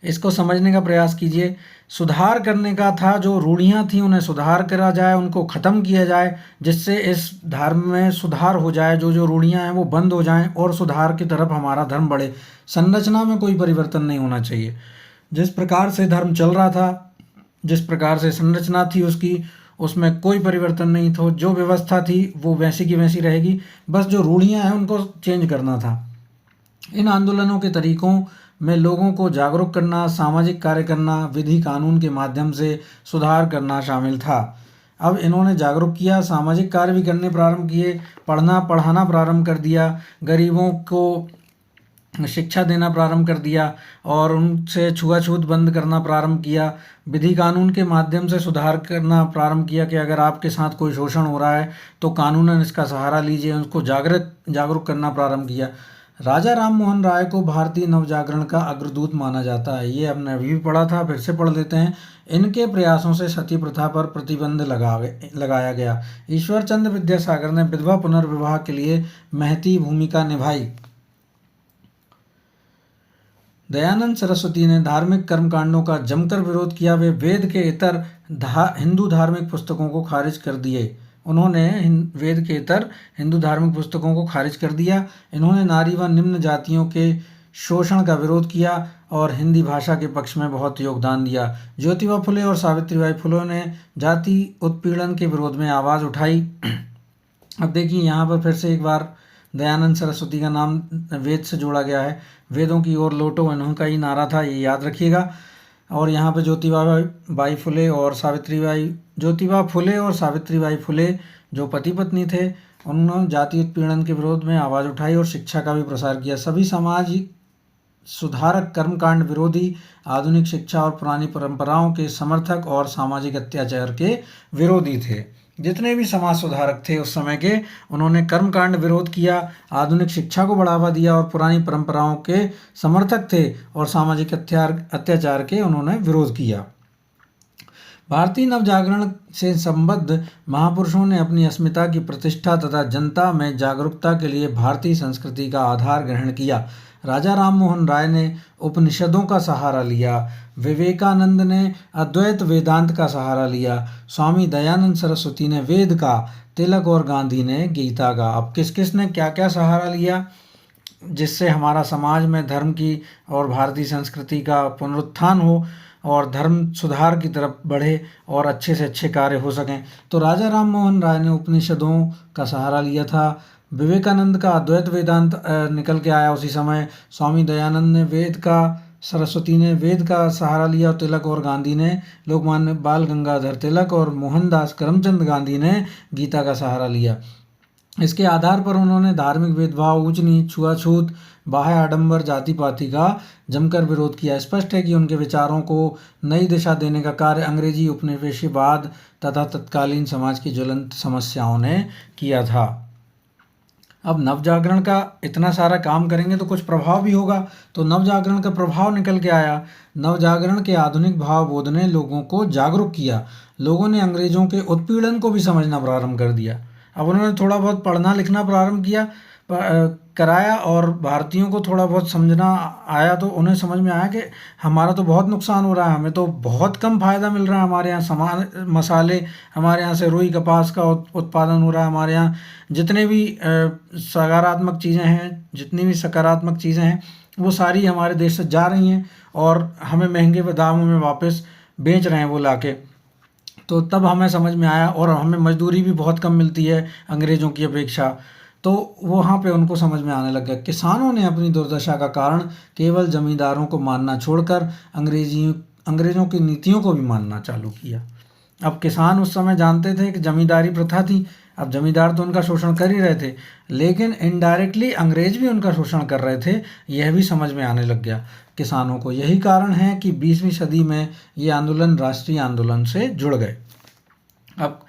इसको समझने का प्रयास कीजिए। सुधार करने का था, जो रूढ़ियाँ थी उन्हें सुधार करा जाए, उनको ख़त्म किया जाए, जिससे इस धर्म में सुधार हो जाए, जो जो रूढ़ियाँ हैं वो बंद हो जाएं और सुधार की तरफ हमारा धर्म बढ़े। संरचना में कोई परिवर्तन नहीं होना चाहिए। जिस प्रकार से धर्म चल रहा था, जिस प्रकार से संरचना थी उसकी, उसमें कोई परिवर्तन नहीं था। जो व्यवस्था थी वो वैसी की वैसी रहेगी, बस जो रूढ़ियाँ हैं उनको चेंज करना था। इन आंदोलनों के तरीकों में लोगों को जागरूक करना, सामाजिक कार्य करना, विधि कानून के माध्यम से सुधार करना शामिल था। अब इन्होंने जागरूक किया, सामाजिक कार्य भी करने प्रारंभ किए, पढ़ना पढ़ाना प्रारंभ कर दिया, गरीबों को शिक्षा देना प्रारंभ कर दिया और उनसे छुआछूत बंद करना प्रारंभ किया। विधि कानून के माध्यम से सुधार करना प्रारंभ किया कि अगर आपके साथ कोई शोषण हो रहा है तो कानूनन इसका सहारा लीजिए। उनको जागरूक करना प्रारंभ किया। राजा राम मोहन राय को भारतीय नवजागरण का अग्रदूत माना जाता है। ये हमने अभी भी पढ़ा था, फिर से पढ़ लेते हैं। इनके प्रयासों से सती प्रथा पर प्रतिबंध लगाया गया। ईश्वर चंद्र विद्यासागर ने विधवा पुनर्विवाह के लिए महती भूमिका निभाई। दयानंद सरस्वती ने धार्मिक कर्मकांडों का जमकर विरोध किया। वे वेद के इतर हिंदू धार्मिक पुस्तकों को खारिज कर दिए। उन्होंने वेद के इतर हिंदू धार्मिक पुस्तकों को खारिज कर दिया। इन्होंने नारी व निम्न जातियों के शोषण का विरोध किया और हिंदी भाषा के पक्ष में बहुत योगदान दिया। ज्योतिबा फुले और सावित्रीबाई फुले ने जाति उत्पीड़न के विरोध में आवाज़ उठाई। अब देखिए यहाँ पर फिर से एक बार दयानंद सरस्वती का नाम वेद से जोड़ा गया है। वेदों की ओर लौटो इन्होंका ही नारा था, ये याद रखिएगा। और यहाँ पर ज्योतिबा फुले और सावित्रीबाई फुले जो पति पत्नी थे, उन्होंने जाति उत्पीड़न के विरोध में आवाज़ उठाई और शिक्षा का भी प्रसार किया। सभी सामाजिक सुधारक कर्मकांड विरोधी, आधुनिक शिक्षा और पुरानी परंपराओं के समर्थक और सामाजिक अत्याचार के विरोधी थे। जितने भी समाज सुधारक थे उस समय के, उन्होंने कर्मकांड विरोध किया, आधुनिक शिक्षा को बढ़ावा दिया और पुरानी परंपराओं के समर्थक थे और सामाजिक अत्याचार के उन्होंने विरोध किया। भारतीय नवजागरण से संबद्ध महापुरुषों ने अपनी अस्मिता की प्रतिष्ठा तथा जनता में जागरूकता के लिए भारतीय संस्कृति का आधार ग्रहण किया। राजा राम मोहन राय ने उपनिषदों का सहारा लिया। विवेकानंद ने अद्वैत वेदांत का सहारा लिया। स्वामी दयानंद सरस्वती ने वेद का, तिलक और गांधी ने गीता का। अब किस किस ने क्या क्या सहारा लिया जिससे हमारा समाज में धर्म की और भारतीय संस्कृति का पुनरुत्थान हो और धर्म सुधार की तरफ बढ़े और अच्छे से अच्छे कार्य हो सकें। तो राजा राम मोहन राय ने उपनिषदों का सहारा लिया था। विवेकानंद का अद्वैत वेदांत निकल के आया उसी समय। स्वामी दयानंद ने वेद का, सरस्वती ने वेद का सहारा लिया। तिलक और गांधी ने, लोकमान्य बाल गंगाधर तिलक और मोहनदास करमचंद गांधी ने गीता का सहारा लिया। इसके आधार पर उन्होंने धार्मिक भेदभाव, ऊंच नीच, छुआछूत, बाह्य आडंबर, जाति पाति का जमकर विरोध किया। स्पष्ट है कि उनके विचारों को नई दिशा देने का कार्य अंग्रेजी उपनिवेशवाद तथा तत्कालीन समाज की ज्वलंत समस्याओं ने किया था। अब नवजागरण का इतना सारा काम करेंगे तो कुछ प्रभाव भी होगा। तो नवजागरण का प्रभाव निकल के आया। नवजागरण के आधुनिक भावबोध ने लोगों को जागरूक किया। लोगों ने अंग्रेजों के उत्पीड़न को भी समझना प्रारंभ कर दिया। अब उन्होंने थोड़ा बहुत पढ़ना लिखना प्रारंभ कराया और भारतीयों को थोड़ा बहुत समझना आया तो उन्हें समझ में आया कि हमारा तो बहुत नुकसान हो रहा है, हमें तो बहुत कम फ़ायदा मिल रहा है। हमारे यहाँ सामान, मसाले, हमारे यहाँ से रुई कपास का उत्पादन हो रहा है। हमारे यहाँ जितने भी सकारात्मक चीज़ें हैं, जितनी भी सकारात्मक चीज़ें हैं, वो सारी हमारे देश से जा रही हैं और हमें महंगे दामों में वापस बेच रहे हैं वो लाके। तो तब हमें समझ में आया, और हमें मजदूरी भी बहुत कम मिलती है अंग्रेज़ों की अपेक्षा। तो वहाँ पे उनको समझ में आने लग गया। किसानों ने अपनी दुर्दशा का कारण केवल जमींदारों को मानना छोड़कर अंग्रेज़ों की नीतियों को भी मानना चालू किया। अब किसान उस समय जानते थे कि जमींदारी प्रथा थी। अब जमींदार तो उनका शोषण कर ही रहे थे, लेकिन इनडायरेक्टली अंग्रेज भी उनका शोषण कर रहे थे, यह भी समझ में आने लग गया किसानों को। यही कारण है कि 20वीं सदी में ये आंदोलन राष्ट्रीय आंदोलन से जुड़ गए। अब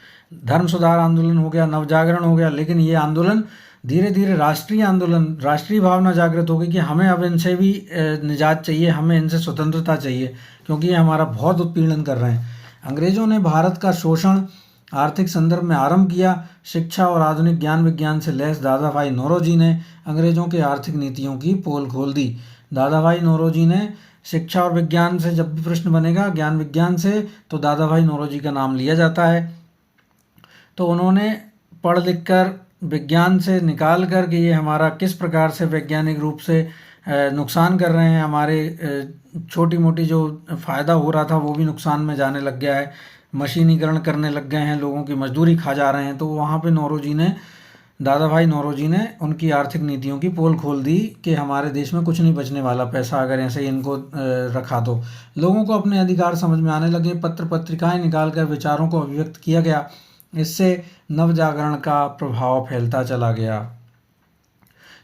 धर्म सुधार आंदोलन हो गया, नवजागरण हो गया, लेकिन ये आंदोलन धीरे धीरे राष्ट्रीय आंदोलन, राष्ट्रीय भावना जागृत हो गई कि हमें अब इनसे भी निजात चाहिए, हमें इनसे स्वतंत्रता चाहिए, क्योंकि ये हमारा बहुत उत्पीड़न कर रहे हैं। अंग्रेज़ों ने भारत का शोषण आर्थिक संदर्भ में आरंभ किया। शिक्षा और आधुनिक ज्ञान विज्ञान से लैस दादा भाई नौरोजी ने अंग्रेज़ों के आर्थिक नीतियों की पोल खोल दी। दादा भाई नौरोजी ने शिक्षा और विज्ञान से, जब भी प्रश्न बनेगा ज्ञान विज्ञान से, तो दादा भाई नौरोजी का नाम लिया जाता है। तो उन्होंने पढ़ लिख कर विज्ञान से निकाल कर कि ये हमारा किस प्रकार से वैज्ञानिक रूप से नुकसान कर रहे हैं, हमारे छोटी मोटी जो फ़ायदा हो रहा था वो भी नुकसान में जाने लग गया है, मशीनीकरण करने लग गए हैं, लोगों की मजदूरी खा जा रहे हैं। तो वहाँ पे दादा भाई नौरोजी ने उनकी आर्थिक नीतियों की पोल खोल दी कि हमारे देश में कुछ नहीं बचने वाला, पैसा अगर ऐसे इनको रखा तो। लोगों को अपने अधिकार समझ में आने लगे। पत्र पत्रिकाएं निकाल कर विचारों को अभिव्यक्त किया गया। इससे नवजागरण का प्रभाव फैलता चला गया।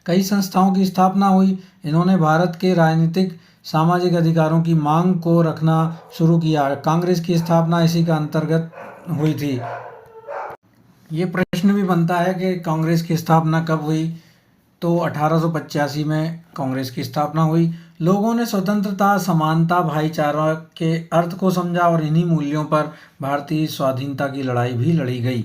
कई संस्थाओं की स्थापना हुई। इन्होंने भारत के राजनीतिक सामाजिक अधिकारों की मांग को रखना शुरू किया। कांग्रेस की स्थापना इसी का अंतर्गत हुई थी। ये प्रश्न भी बनता है कि कांग्रेस की स्थापना कब हुई, तो 1885 में कांग्रेस की स्थापना हुई। लोगों ने स्वतंत्रता, समानता, भाईचारा के अर्थ को समझा और इन्हीं मूल्यों पर भारतीय स्वाधीनता की लड़ाई भी लड़ी गई।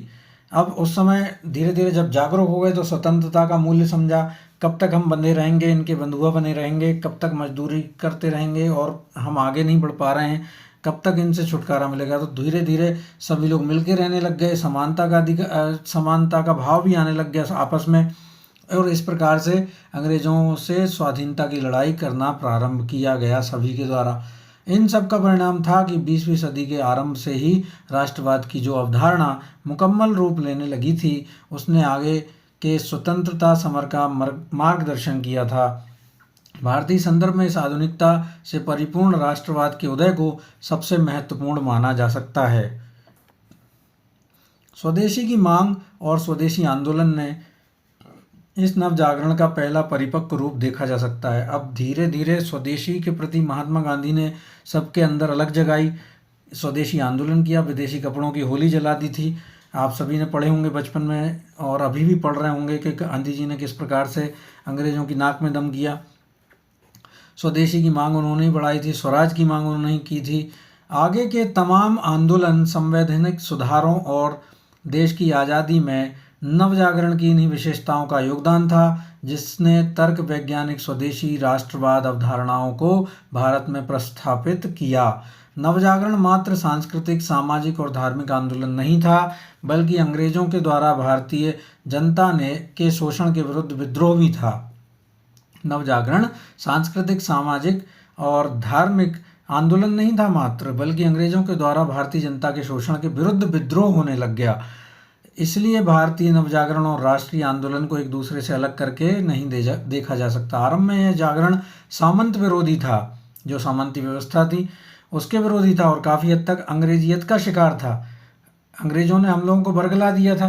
अब उस समय धीरे धीरे जब जागरूक हो गए तो स्वतंत्रता का मूल्य समझा। कब तक हम बंधे रहेंगे, इनके बंधुआ बने रहेंगे, कब तक मजदूरी करते रहेंगे और हम आगे नहीं बढ़ पा रहे हैं, कब तक इनसे छुटकारा मिलेगा। तो धीरे धीरे सभी लोग मिलके रहने लग गए, समानता का भाव भी आने लग गया आपस में, और इस प्रकार से अंग्रेजों से स्वाधीनता की लड़ाई करना प्रारंभ किया गया सभी के द्वारा। इन सब का परिणाम था कि 20वीं सदी के आरंभ से ही राष्ट्रवाद की जो अवधारणा मुकम्मल रूप लेने लगी थी, उसने आगे के स्वतंत्रता समर का मार्गदर्शन किया था। भारतीय संदर्भ में इस आधुनिकता से परिपूर्ण राष्ट्रवाद के उदय को सबसे महत्वपूर्ण माना जा सकता है। स्वदेशी की मांग और स्वदेशी आंदोलन ने इस नव जागरण का पहला परिपक्व रूप देखा जा सकता है। अब धीरे धीरे स्वदेशी के प्रति महात्मा गांधी ने सबके अंदर अलग जगाई, स्वदेशी आंदोलन किया, विदेशी कपड़ों की होली जला दी थी। आप सभी ने पढ़े होंगे बचपन में और अभी भी पढ़ रहे होंगे कि गांधी जी ने किस प्रकार से अंग्रेजों की नाक में दम किया। स्वदेशी की मांग उन्होंने ही बढ़ाई थी, स्वराज की मांग उन्होंने ही की थी। आगे के तमाम आंदोलन संवैधानिक सुधारों और देश की आज़ादी में नव जागरण की इन्हीं विशेषताओं का योगदान था, जिसने तर्क वैज्ञानिक स्वदेशी राष्ट्रवाद अवधारणाओं को भारत में प्रस्थापित किया। नवजागरण मात्र सांस्कृतिक, सामाजिक और धार्मिक आंदोलन नहीं था, बल्कि अंग्रेजों के द्वारा भारतीय जनता ने के शोषण के विरुद्ध विद्रोह भी था। नवजागरण सांस्कृतिक, सामाजिक और धार्मिक आंदोलन नहीं था मात्र, बल्कि अंग्रेजों के द्वारा भारतीय जनता के शोषण के विरुद्ध विद्रोह होने लग गया। इसलिए भारतीय नवजागरण और राष्ट्रीय आंदोलन को एक दूसरे से अलग करके नहीं देखा जा सकता। आरंभ में यह जागरण सामंत विरोधी था, जो सामंती व्यवस्था थी उसके विरोधी था और काफ़ी हद तक अंग्रेजियत का शिकार था। अंग्रेजों ने हम लोगों को बरगला दिया था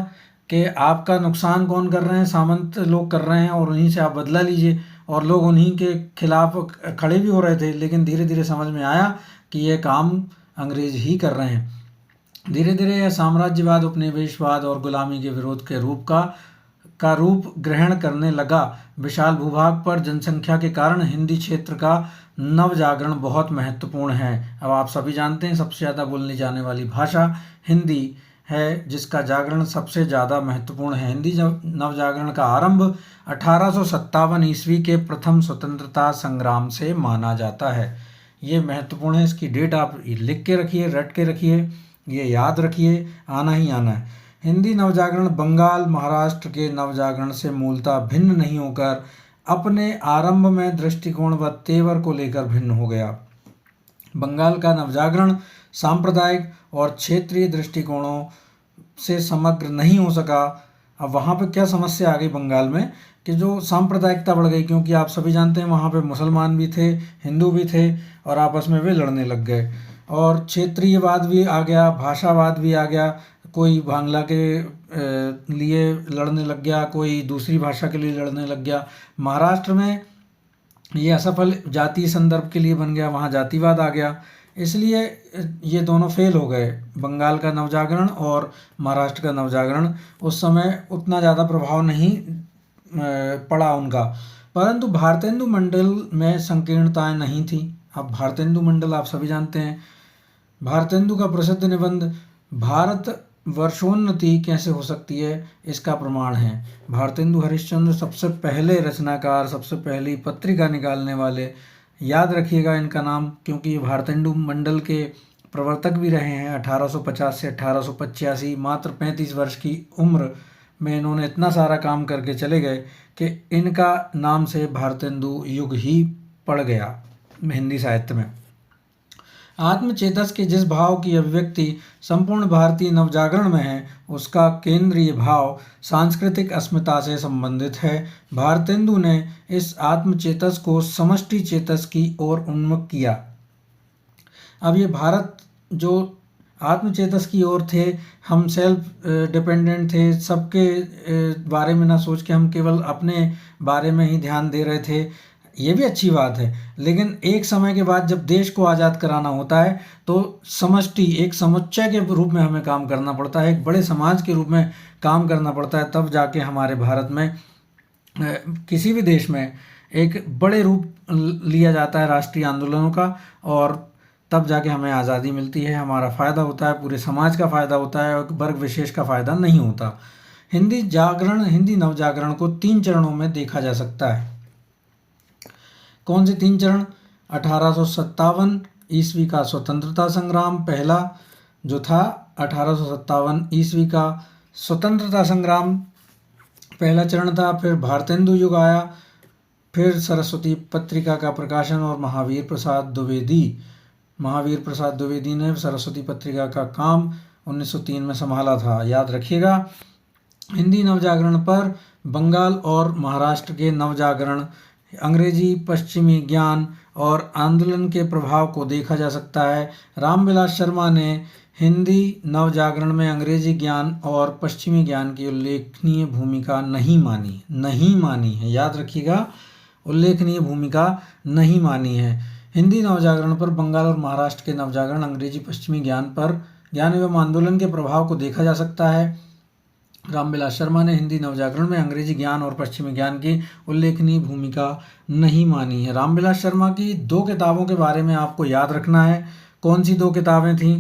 कि आपका नुकसान कौन कर रहे हैं, सामंत लोग कर रहे हैं और उन्हीं से आप बदला लीजिए, और लोग उन्हीं के खिलाफ खड़े भी हो रहे थे। लेकिन धीरे धीरे समझ में आया कि यह काम अंग्रेज ही कर रहे हैं। धीरे धीरे यह साम्राज्यवाद, उपनिवेशवाद और गुलामी के विरोध के रूप ग्रहण करने लगा। विशाल भूभाग पर जनसंख्या के कारण हिंदी क्षेत्र का नव जागरण बहुत महत्वपूर्ण है। अब आप सभी जानते हैं सबसे ज़्यादा बोलने जाने वाली भाषा हिंदी है, जिसका जागरण सबसे ज़्यादा महत्वपूर्ण है। हिंदी नव जागरण का आरंभ 1857 ईस्वी के प्रथम स्वतंत्रता संग्राम से माना जाता है। ये महत्वपूर्ण है, इसकी डेट आप लिख के रखिए, रट के रखिए, ये याद रखिए, आना ही आना है। हिंदी नवजागरण बंगाल, महाराष्ट्र के नवजागरण से मूलतः भिन्न नहीं होकर अपने आरंभ में दृष्टिकोण व तेवर को लेकर भिन्न हो गया। बंगाल का नवजागरण सांप्रदायिक और क्षेत्रीय दृष्टिकोणों से समग्र नहीं हो सका। अब वहाँ पे क्या समस्या आ गई बंगाल में कि जो सांप्रदायिकता बढ़ गई, क्योंकि आप सभी जानते हैं वहाँ पे मुसलमान भी थे, हिंदू भी थे और आपस में वे लड़ने लग गए, और क्षेत्रीयवाद भी आ गया, भाषावाद भी आ गया। कोई बांग्ला के लिए लड़ने लग गया, कोई दूसरी भाषा के लिए लड़ने लग गया। महाराष्ट्र में ये असफल जातीय संदर्भ के लिए बन गया, वहाँ जातिवाद आ गया। इसलिए ये दोनों फेल हो गए, बंगाल का नवजागरण और महाराष्ट्र का नवजागरण। उस समय उतना ज़्यादा प्रभाव नहीं पड़ा उनका, परंतु भारतेंदु मंडल में संकीर्णताएं नहीं थी। अब भारतेंदु मंडल आप सभी जानते हैं। भारतेंदु का प्रसिद्ध निबंध भारत वर्षोन्नति कैसे हो सकती है, इसका प्रमाण है। भारतेंदु हरिश्चंद्र सबसे पहले रचनाकार, सबसे पहली पत्रिका निकालने वाले, याद रखिएगा इनका नाम, क्योंकि ये भारतेंदु मंडल के प्रवर्तक भी रहे हैं। 1850 से 1885, मात्र 35 वर्ष की उम्र में इन्होंने इतना सारा काम करके चले गए कि इनका नाम से भारतेंदु युग ही पड़ गया हिंदी साहित्य में। आत्मचेतस के जिस भाव की अभिव्यक्ति संपूर्ण भारतीय नवजागरण में है, उसका केंद्रीय भाव सांस्कृतिक अस्मिता से संबंधित है। भारतेंदु ने इस आत्मचेतस को समष्टि चेतस की ओर उन्मुख किया। अब ये भारत जो आत्मचेतस की ओर थे, हम सेल्फ डिपेंडेंट थे, सबके बारे में ना सोच के हम केवल अपने बारे में ही ध्यान दे रहे थे। ये भी अच्छी बात है, लेकिन एक समय के बाद जब देश को आज़ाद कराना होता है तो समष्टि, एक समुच्चय के रूप में हमें काम करना पड़ता है, एक बड़े समाज के रूप में काम करना पड़ता है, तब जाके हमारे भारत में किसी भी देश में एक बड़े रूप लिया जाता है राष्ट्रीय आंदोलनों का, और तब जाके हमें आज़ादी मिलती है, हमारा फ़ायदा होता है, पूरे समाज का फ़ायदा होता है, और वर्ग विशेष का फ़ायदा नहीं होता। हिंदी जागरण, हिंदी नवजागरण को 3 चरणों में देखा जा सकता है। कौन से 3 चरण? 1857 ईस्वी का स्वतंत्रता संग्राम पहला जो था, 1857 ईस्वी का स्वतंत्रता संग्राम पहला चरण था। फिर भारतेंदु युग आया, फिर सरस्वती पत्रिका का प्रकाशन और महावीर प्रसाद द्विवेदी ने सरस्वती पत्रिका का काम 1903 में संभाला था। याद रखिएगा, हिंदी नवजागरण पर बंगाल और महाराष्ट्र के नवजागरण, अंग्रेजी, पश्चिमी ज्ञान और आंदोलन के प्रभाव को देखा जा सकता है। रामविलास शर्मा ने हिंदी नवजागरण में अंग्रेजी ज्ञान और पश्चिमी ज्ञान की उल्लेखनीय भूमिका नहीं मानी है। याद रखिएगा, उल्लेखनीय भूमिका नहीं मानी है। हिंदी नवजागरण पर बंगाल और महाराष्ट्र के नवजागरण, अंग्रेजी, पश्चिमी ज्ञान एवं आंदोलन के प्रभाव को देखा जा सकता है। रामविलास शर्मा ने हिंदी नवजागरण में अंग्रेजी ज्ञान और पश्चिमी ज्ञान की उल्लेखनीय भूमिका नहीं मानी है। रामविलास शर्मा की 2 किताबों के बारे में आपको याद रखना है। कौन सी 2 किताबें थीं?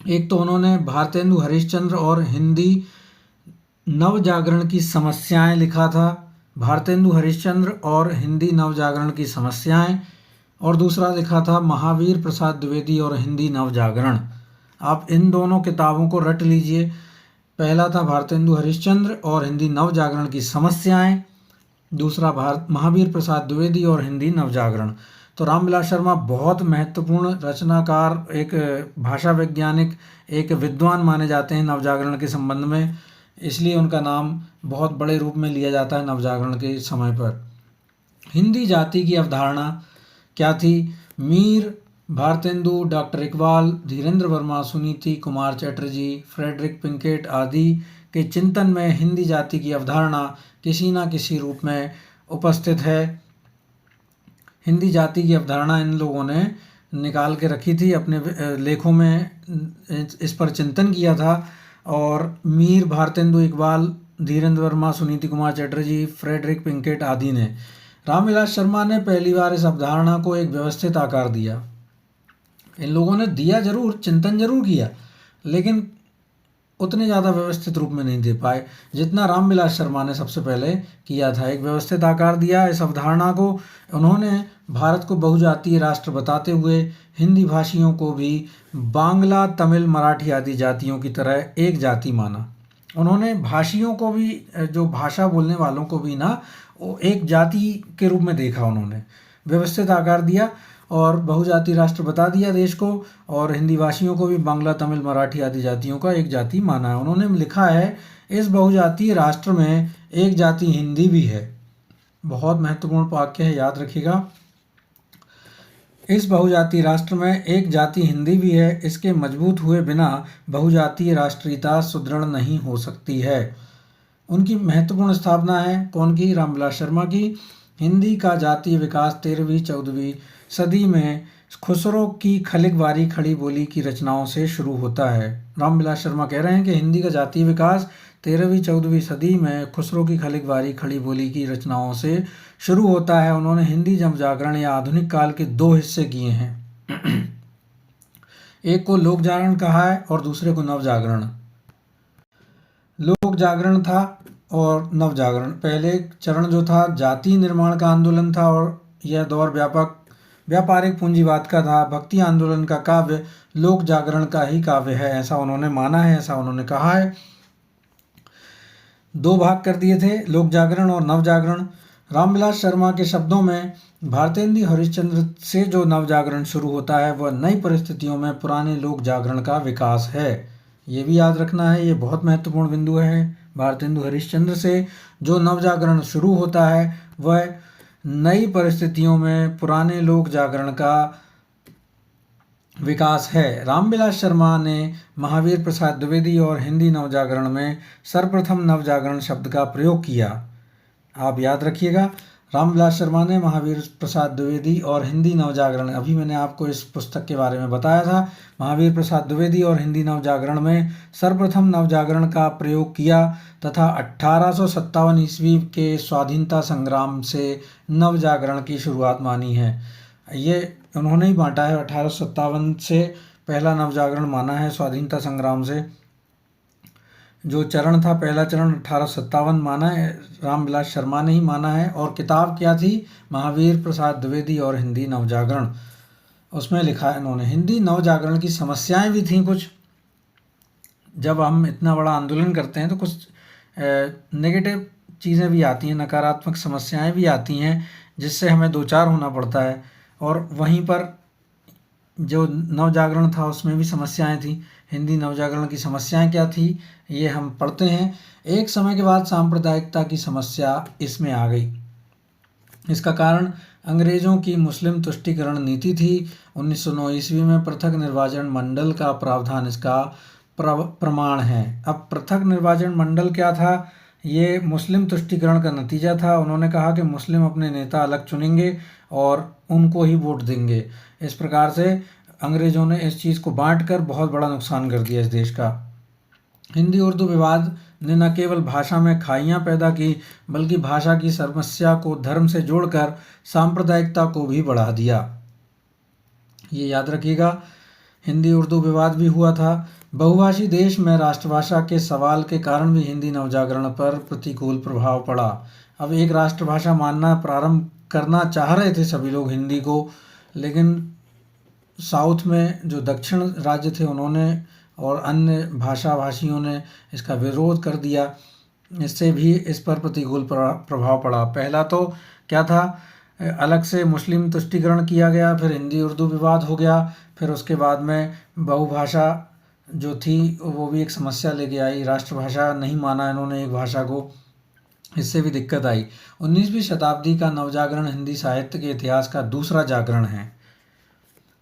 एक तो उन्होंने भारतेंदु हरिश्चंद्र और हिंदी नवजागरण की समस्याएं लिखा था, भारतेंदु हरिश्चंद्र और हिंदी नवजागरण की समस्याएं, और दूसरा लिखा था महावीर प्रसाद द्विवेदी और हिंदी नवजागरण। आप इन दोनों किताबों को रट लीजिए। पहला था भारतेंदु हरिश्चंद्र और हिंदी नवजागरण की समस्याएं, दूसरा महावीर प्रसाद द्विवेदी और हिंदी नवजागरण। तो रामविलास शर्मा बहुत महत्वपूर्ण रचनाकार, एक भाषा वैज्ञानिक, एक विद्वान माने जाते हैं नवजागरण के संबंध में, इसलिए उनका नाम बहुत बड़े रूप में लिया जाता है नवजागरण के समय पर। हिंदी जाति की अवधारणा क्या थी? Mir, Bharatendu, doctor Iqbal, Dhirendra Varma, Suniti Kumar Chatterji, Frederick Pincott आदि के चिंतन में हिंदी जाति की अवधारणा किसी न किसी रूप में उपस्थित है। हिंदी जाति की अवधारणा इन लोगों ने निकाल के रखी थी, अपने लेखों में इस पर चिंतन किया था, और मीर, भारतेंदु, इकबाल, धीरेन्द्र वर्मा, सुनीति कुमार चटर्जी, फ्रेडरिक पिंकेट आदि ने। रामविलास शर्मा ने पहली बार इस अवधारणा को एक व्यवस्थित आकार दिया। इन लोगों ने दिया जरूर, चिंतन जरूर किया, लेकिन उतने ज़्यादा व्यवस्थित रूप में नहीं दे पाए जितना रामविलास शर्मा ने सबसे पहले किया था। एक व्यवस्थित आकार दिया इस अवधारणा को। उन्होंने भारत को बहुजातीय राष्ट्र बताते हुए हिंदी भाषियों को भी बांग्ला, तमिल, मराठी आदि जातियों की तरह एक जाति माना। उन्होंने भाषियों को भी, जो भाषा बोलने वालों को भी ना, वो एक जाति के रूप में देखा। उन्होंने व्यवस्थित आकार दिया और बहुजातीय राष्ट्र बता दिया देश को, और हिंदी भाषियों को भी बांग्ला, तमिल, मराठी आदि जातियों का एक जाति माना है। उन्होंने लिखा है, इस बहुजातीय राष्ट्र में एक जाति हिंदी भी है। बहुत महत्वपूर्ण वाक्य है, याद रखिएगा। इस बहुजातीय राष्ट्र में एक जाति हिंदी भी है। इसके मजबूत हुए बिना बहुजातीय राष्ट्रीयता सुदृढ़ नहीं हो सकती है। उनकी महत्वपूर्ण स्थापना है कौन की? रामविलास शर्मा की। हिंदी का जातीय विकास 13वीं-14वीं सदी में खुसरो की खलिगवारी खड़ी बोली की रचनाओं से शुरू होता है। रामविलास शर्मा कह रहे हैं कि हिंदी का जातीय विकास 13वीं-14वीं सदी में खुसरो की खलिगवारी खड़ी बोली की रचनाओं से शुरू होता है। उन्होंने हिंदी जागरण या आधुनिक काल के 2 हिस्से किए हैं। एक को लोक जागरण कहा है और दूसरे को नवजागरण। लोक जागरण था और नवजागरण, पहले चरण जो था जाति निर्माण का आंदोलन था, और यह दौर व्यापारिक पूंजीवाद का था। भक्ति आंदोलन का काव्य लोक जागरण का ही काव्य है, ऐसा उन्होंने माना है, ऐसा उन्होंने कहा है। 2 भाग कर दिए थे, लोक जागरण और नवजागरण। रामविलास शर्मा के शब्दों में भारतेंदु हरिश्चंद्र से जो नवजागरण शुरू होता है वह नई परिस्थितियों में पुराने लोक जागरण का विकास है। ये भी याद रखना है, ये बहुत महत्वपूर्ण बिंदु है। भारतेंदु हरिश्चंद्र से जो नवजागरण शुरू होता है वह नई परिस्थितियों में पुराने लोक जागरण का विकास है। रामविलास शर्मा ने महावीर प्रसाद द्विवेदी और हिंदी नवजागरण में सर्वप्रथम नवजागरण शब्द का प्रयोग किया। आप याद रखिएगा, रामविलास शर्मा ने महावीर प्रसाद द्विवेदी और हिंदी नवजागरण, अभी मैंने आपको इस पुस्तक के बारे में बताया था, महावीर प्रसाद द्विवेदी और हिंदी नवजागरण में सर्वप्रथम नवजागरण का प्रयोग किया तथा 1857 ईस्वी के स्वाधीनता संग्राम से नवजागरण की शुरुआत मानी है। ये उन्होंने ही बांटा है, 1857 से पहला नवजागरण माना है। स्वाधीनता संग्राम से जो चरण था, पहला चरण 1857 माना है, रामविलास शर्मा ने ही माना है। और किताब क्या थी? महावीर प्रसाद द्विवेदी और हिंदी नवजागरण। उसमें लिखा है इन्होंने, हिंदी नवजागरण की समस्याएं भी थीं कुछ। जब हम इतना बड़ा आंदोलन करते हैं तो कुछ नेगेटिव चीज़ें भी आती हैं, नकारात्मक समस्याएं भी आती हैं, जिससे हमें दो चार होना पड़ता है। और वहीं पर जो नवजागरण था उसमें भी समस्याएं थी। हिंदी नवजागरण की समस्याएं क्या थी, ये हम पढ़ते हैं। एक समय के बाद सांप्रदायिकता की समस्या इसमें आ गई। इसका कारण अंग्रेज़ों की मुस्लिम तुष्टीकरण नीति थी। 1909 ईस्वी में पृथक निर्वाचन मंडल का प्रावधान इसका प्रमाण है। अब पृथक निर्वाचन मंडल क्या था? ये मुस्लिम तुष्टीकरण का नतीजा था। उन्होंने कहा कि मुस्लिम अपने नेता अलग चुनेंगे और उनको ही वोट देंगे। इस प्रकार से अंग्रेज़ों ने इस चीज़ को बांटकर बहुत बड़ा नुकसान कर दिया इस देश का। हिंदी उर्दू विवाद ने न केवल भाषा में खाइयाँ पैदा की, बल्कि भाषा की समस्या को धर्म से जोड़कर सांप्रदायिकता को भी बढ़ा दिया। ये याद रखिएगा, हिंदी उर्दू विवाद भी हुआ था। बहुभाषी देश में राष्ट्रभाषा के सवाल के कारण भी हिंदी नवजागरण पर प्रतिकूल प्रभाव पड़ा। अब एक राष्ट्रभाषा मानना प्रारंभ करना चाह रहे थे सभी लोग हिंदी को, लेकिन साउथ में जो दक्षिण राज्य थे उन्होंने और अन्य भाषियों ने इसका विरोध कर दिया। इससे भी इस पर प्रतिकूल प्रभाव पड़ा। पहला तो क्या था, अलग से मुस्लिम तुष्टीकरण किया गया, फिर हिंदी उर्दू विवाद हो गया, फिर उसके बाद में बहुभाषा जो थी वो भी एक समस्या लेके आई। राष्ट्रभाषा नहीं माना इन्होंने एक भाषा को, इससे भी दिक्कत आई। 19वीं शताब्दी का नवजागरण हिंदी साहित्य के इतिहास का दूसरा जागरण है,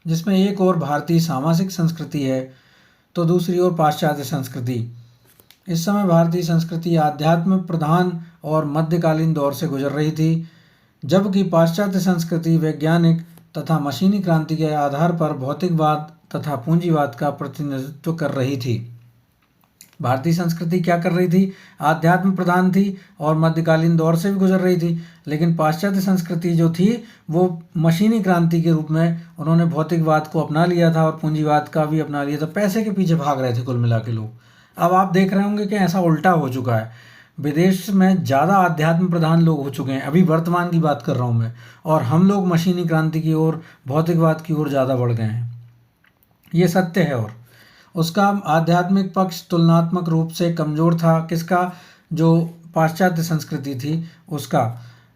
जिसमें एक ओर भारतीय सामाजिक संस्कृति है तो दूसरी ओर पाश्चात्य संस्कृति। इस समय भारतीय संस्कृति आध्यात्म प्रधान और मध्यकालीन दौर से गुजर रही थी, जबकि पाश्चात्य संस्कृति वैज्ञानिक तथा मशीनी क्रांति के आधार पर भौतिकवाद तथा पूंजीवाद का प्रतिनिधित्व कर रही थी। भारतीय संस्कृति क्या कर रही थी? आध्यात्म प्रधान थी और मध्यकालीन दौर से भी गुजर रही थी। लेकिन पाश्चात्य संस्कृति जो थी वो मशीनी क्रांति के रूप में उन्होंने भौतिकवाद को अपना लिया था और पूंजीवाद का भी अपना लिया था। पैसे के पीछे भाग रहे थे कुल मिला के लोग। अब आप देख रहे होंगे कि ऐसा उल्टा हो चुका है। विदेश में ज़्यादा आध्यात्म प्रधान लोग हो चुके हैं, अभी वर्तमान की बात कर रहा हूँ मैं, और हम लोग मशीनी क्रांति की ओर, भौतिकवाद की ओर ज़्यादा बढ़ गए हैं। ये सत्य है। और उसका आध्यात्मिक पक्ष तुलनात्मक रूप से कमज़ोर था। किसका? जो पाश्चात्य संस्कृति थी उसका।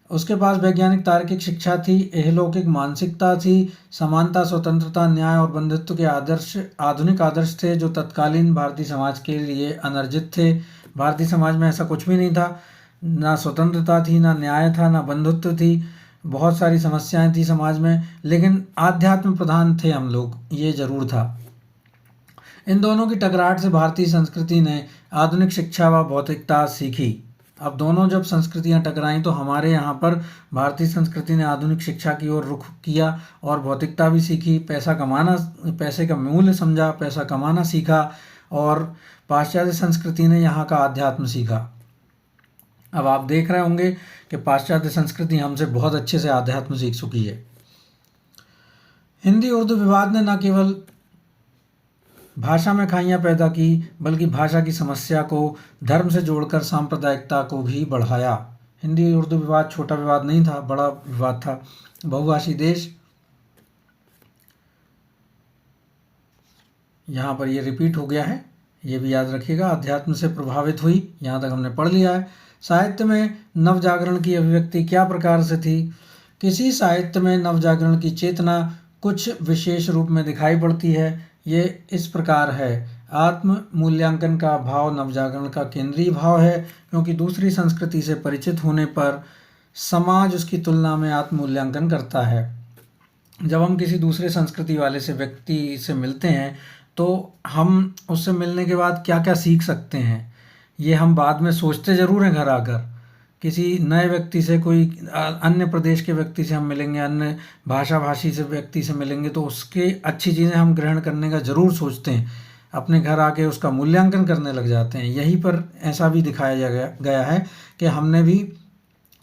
उसके पास वैज्ञानिक तार्किक शिक्षा थी, इहलौकिक मानसिकता थी, समानता, स्वतंत्रता, न्याय और बंधुत्व के आदर्श, आधुनिक आदर्श थे जो तत्कालीन भारतीय समाज के लिए अनर्जित थे। भारतीय समाज में ऐसा कुछ भी नहीं था, ना स्वतंत्रता थी, ना न्याय था, ना बंधुत्व थी। बहुत सारी समस्याएं थी समाज में, लेकिन आध्यात्म प्रधान थे हम लोग, ये जरूर था। इन दोनों की टकराहट से भारतीय संस्कृति ने आधुनिक शिक्षा व भौतिकता सीखी। अब दोनों जब संस्कृतियां टकराईं तो हमारे यहाँ पर भारतीय संस्कृति ने आधुनिक शिक्षा की ओर रुख किया और भौतिकता भी सीखी। पैसा कमाना, पैसे का मूल्य समझा, पैसा कमाना सीखा, और पाश्चात्य संस्कृति ने यहाँ का आध्यात्म सीखा। अब आप देख रहे होंगे कि पाश्चात्य संस्कृति हमसे बहुत अच्छे से आध्यात्म सीख चुकी है। हिंदी उर्दू विवाद ने न केवल भाषा में खाइयाँ पैदा की, बल्कि भाषा की समस्या को धर्म से जोड़कर सांप्रदायिकता को भी बढ़ाया। हिंदी उर्दू विवाद छोटा विवाद नहीं था, बड़ा विवाद था। बहुभाषी देश, यहाँ पर ये रिपीट हो गया है, ये भी याद रखिएगा। अध्यात्म से प्रभावित हुई, यहाँ तक हमने पढ़ लिया है। साहित्य में नवजागरण की अभिव्यक्ति क्या प्रकार से थी? किसी साहित्य में नवजागरण की चेतना कुछ विशेष रूप में दिखाई पड़ती है। ये इस प्रकार है। आत्म मूल्यांकन का भाव नवजागरण का केंद्रीय भाव है, क्योंकि दूसरी संस्कृति से परिचित होने पर समाज उसकी तुलना में आत्म मूल्यांकन करता है। जब हम किसी दूसरे संस्कृति वाले से व्यक्ति से मिलते हैं तो हम उससे मिलने के बाद क्या क्या सीख सकते हैं, ये हम बाद में सोचते ज़रूर हैं घर आकर। किसी नए व्यक्ति से, कोई अन्य प्रदेश के व्यक्ति से हम मिलेंगे, अन्य भाषा भाषी से व्यक्ति से मिलेंगे तो उसके अच्छी चीज़ें हम ग्रहण करने का ज़रूर सोचते हैं, अपने घर आके उसका मूल्यांकन करने लग जाते हैं। यहीं पर ऐसा भी दिखाया गया है कि हमने भी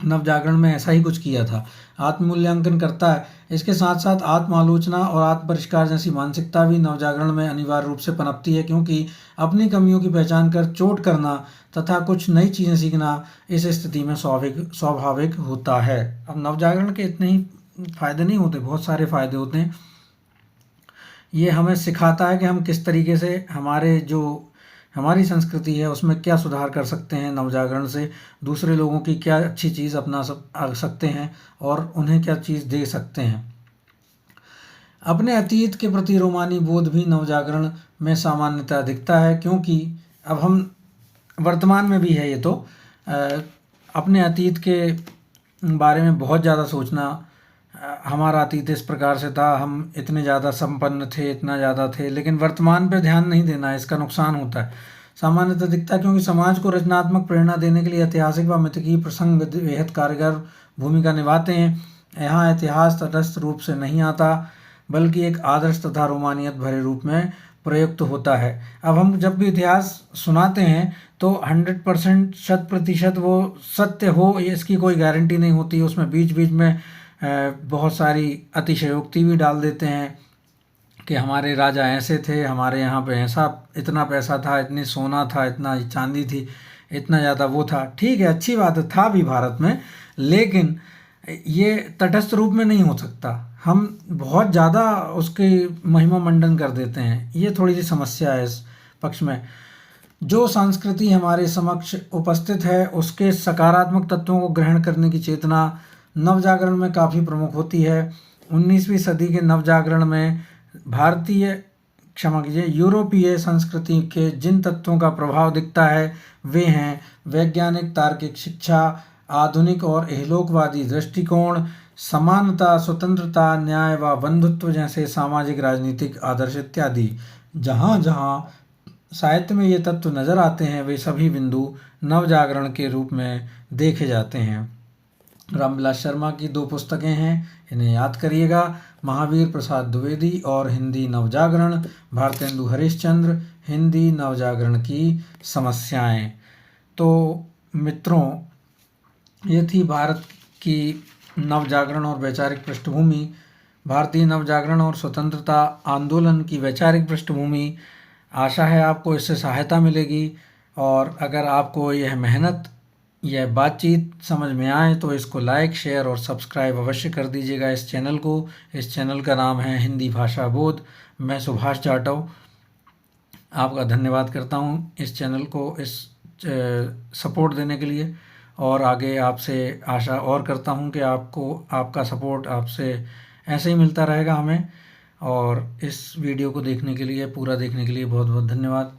नवजागरण में ऐसा ही कुछ किया था। आत्ममूल्यांकन करता है, इसके साथ साथ आत्म आलोचना और आत्म परिष्कार जैसी मानसिकता भी नवजागरण में अनिवार्य रूप से पनपती है, क्योंकि अपनी कमियों की पहचान कर चोट करना तथा कुछ नई चीज़ें सीखना इस स्थिति में स्वाभाविक होता है। अब नवजागरण के इतने ही फायदे नहीं होते, बहुत सारे फायदे होते हैं। ये हमें सिखाता है कि हम किस तरीके से हमारी संस्कृति है उसमें क्या सुधार कर सकते हैं, नवजागरण से दूसरे लोगों की क्या अच्छी चीज़ अपना सकते हैं और उन्हें क्या चीज़ दे सकते हैं। अपने अतीत के प्रति रोमानी बोध भी नवजागरण में सामान्यतः दिखता है, क्योंकि अब हम वर्तमान में भी है ये तो अपने अतीत के बारे में बहुत ज़्यादा सोचना। हमारा अतीत इस प्रकार से था, हम इतने ज़्यादा संपन्न थे, इतना ज़्यादा थे, लेकिन वर्तमान पे ध्यान नहीं देना, इसका नुकसान होता है। सामान्यतः दिखता है क्योंकि समाज को रचनात्मक प्रेरणा देने के लिए ऐतिहासिक व मिथकीय प्रसंग बेहद कारगर भूमिका निभाते हैं। यहाँ इतिहास तटस्थ रूप से नहीं आता, बल्कि एक आदर्श तथा रोमानियत भरे रूप में प्रयुक्त होता है। अब हम जब भी इतिहास सुनाते हैं तो 100% 100% वो सत्य हो इसकी कोई गारंटी नहीं होती। उसमें बीच बीच में बहुत सारी अतिशयोक्ति भी डाल देते हैं कि हमारे राजा ऐसे थे, हमारे यहाँ पे ऐसा इतना पैसा था, इतनी सोना था, इतना चांदी थी, इतना ज़्यादा वो था। ठीक है, अच्छी बात है, था भी भारत में, लेकिन ये तटस्थ रूप में नहीं हो सकता। हम बहुत ज़्यादा उसकी महिमा मंडन कर देते हैं, ये थोड़ी सी समस्या है इस पक्ष में। जो संस्कृति हमारे समक्ष उपस्थित है उसके सकारात्मक तत्वों को ग्रहण करने की चेतना नवजागरण में काफ़ी प्रमुख होती है। 19वीं सदी के नवजागरण में यूरोपीय संस्कृति के जिन तत्वों का प्रभाव दिखता है वे हैं वैज्ञानिक तार्किक शिक्षा, आधुनिक और इहलोकवादी दृष्टिकोण, समानता, स्वतंत्रता, न्याय व बंधुत्व जैसे सामाजिक राजनीतिक आदर्श इत्यादि। जहाँ जहाँ साहित्य में ये तत्व नज़र आते हैं वे सभी बिंदु नवजागरण के रूप में देखे जाते हैं। रामविलास शर्मा की 2 पुस्तकें हैं, इन्हें याद करिएगा, महावीर प्रसाद द्विवेदी और हिंदी नवजागरण, भारतेंदु हरिश्चंद्र, हिंदी नवजागरण की समस्याएं। तो मित्रों, ये थी भारत की नवजागरण और वैचारिक पृष्ठभूमि, भारतीय नवजागरण और स्वतंत्रता आंदोलन की वैचारिक पृष्ठभूमि। आशा है आपको इससे सहायता मिलेगी, और अगर आपको यह मेहनत, यह बातचीत समझ में आए तो इसको लाइक, शेयर और सब्सक्राइब अवश्य कर दीजिएगा इस चैनल को। इस चैनल का नाम है हिंदी भाषा बोध। मैं सुभाष जाटव आपका धन्यवाद करता हूँ इस चैनल को इस सपोर्ट देने के लिए, और आगे आपसे आशा और करता हूँ कि आपका सपोर्ट आपसे ऐसे ही मिलता रहेगा हमें। और इस वीडियो को देखने के लिए, पूरा देखने के लिए बहुत बहुत धन्यवाद।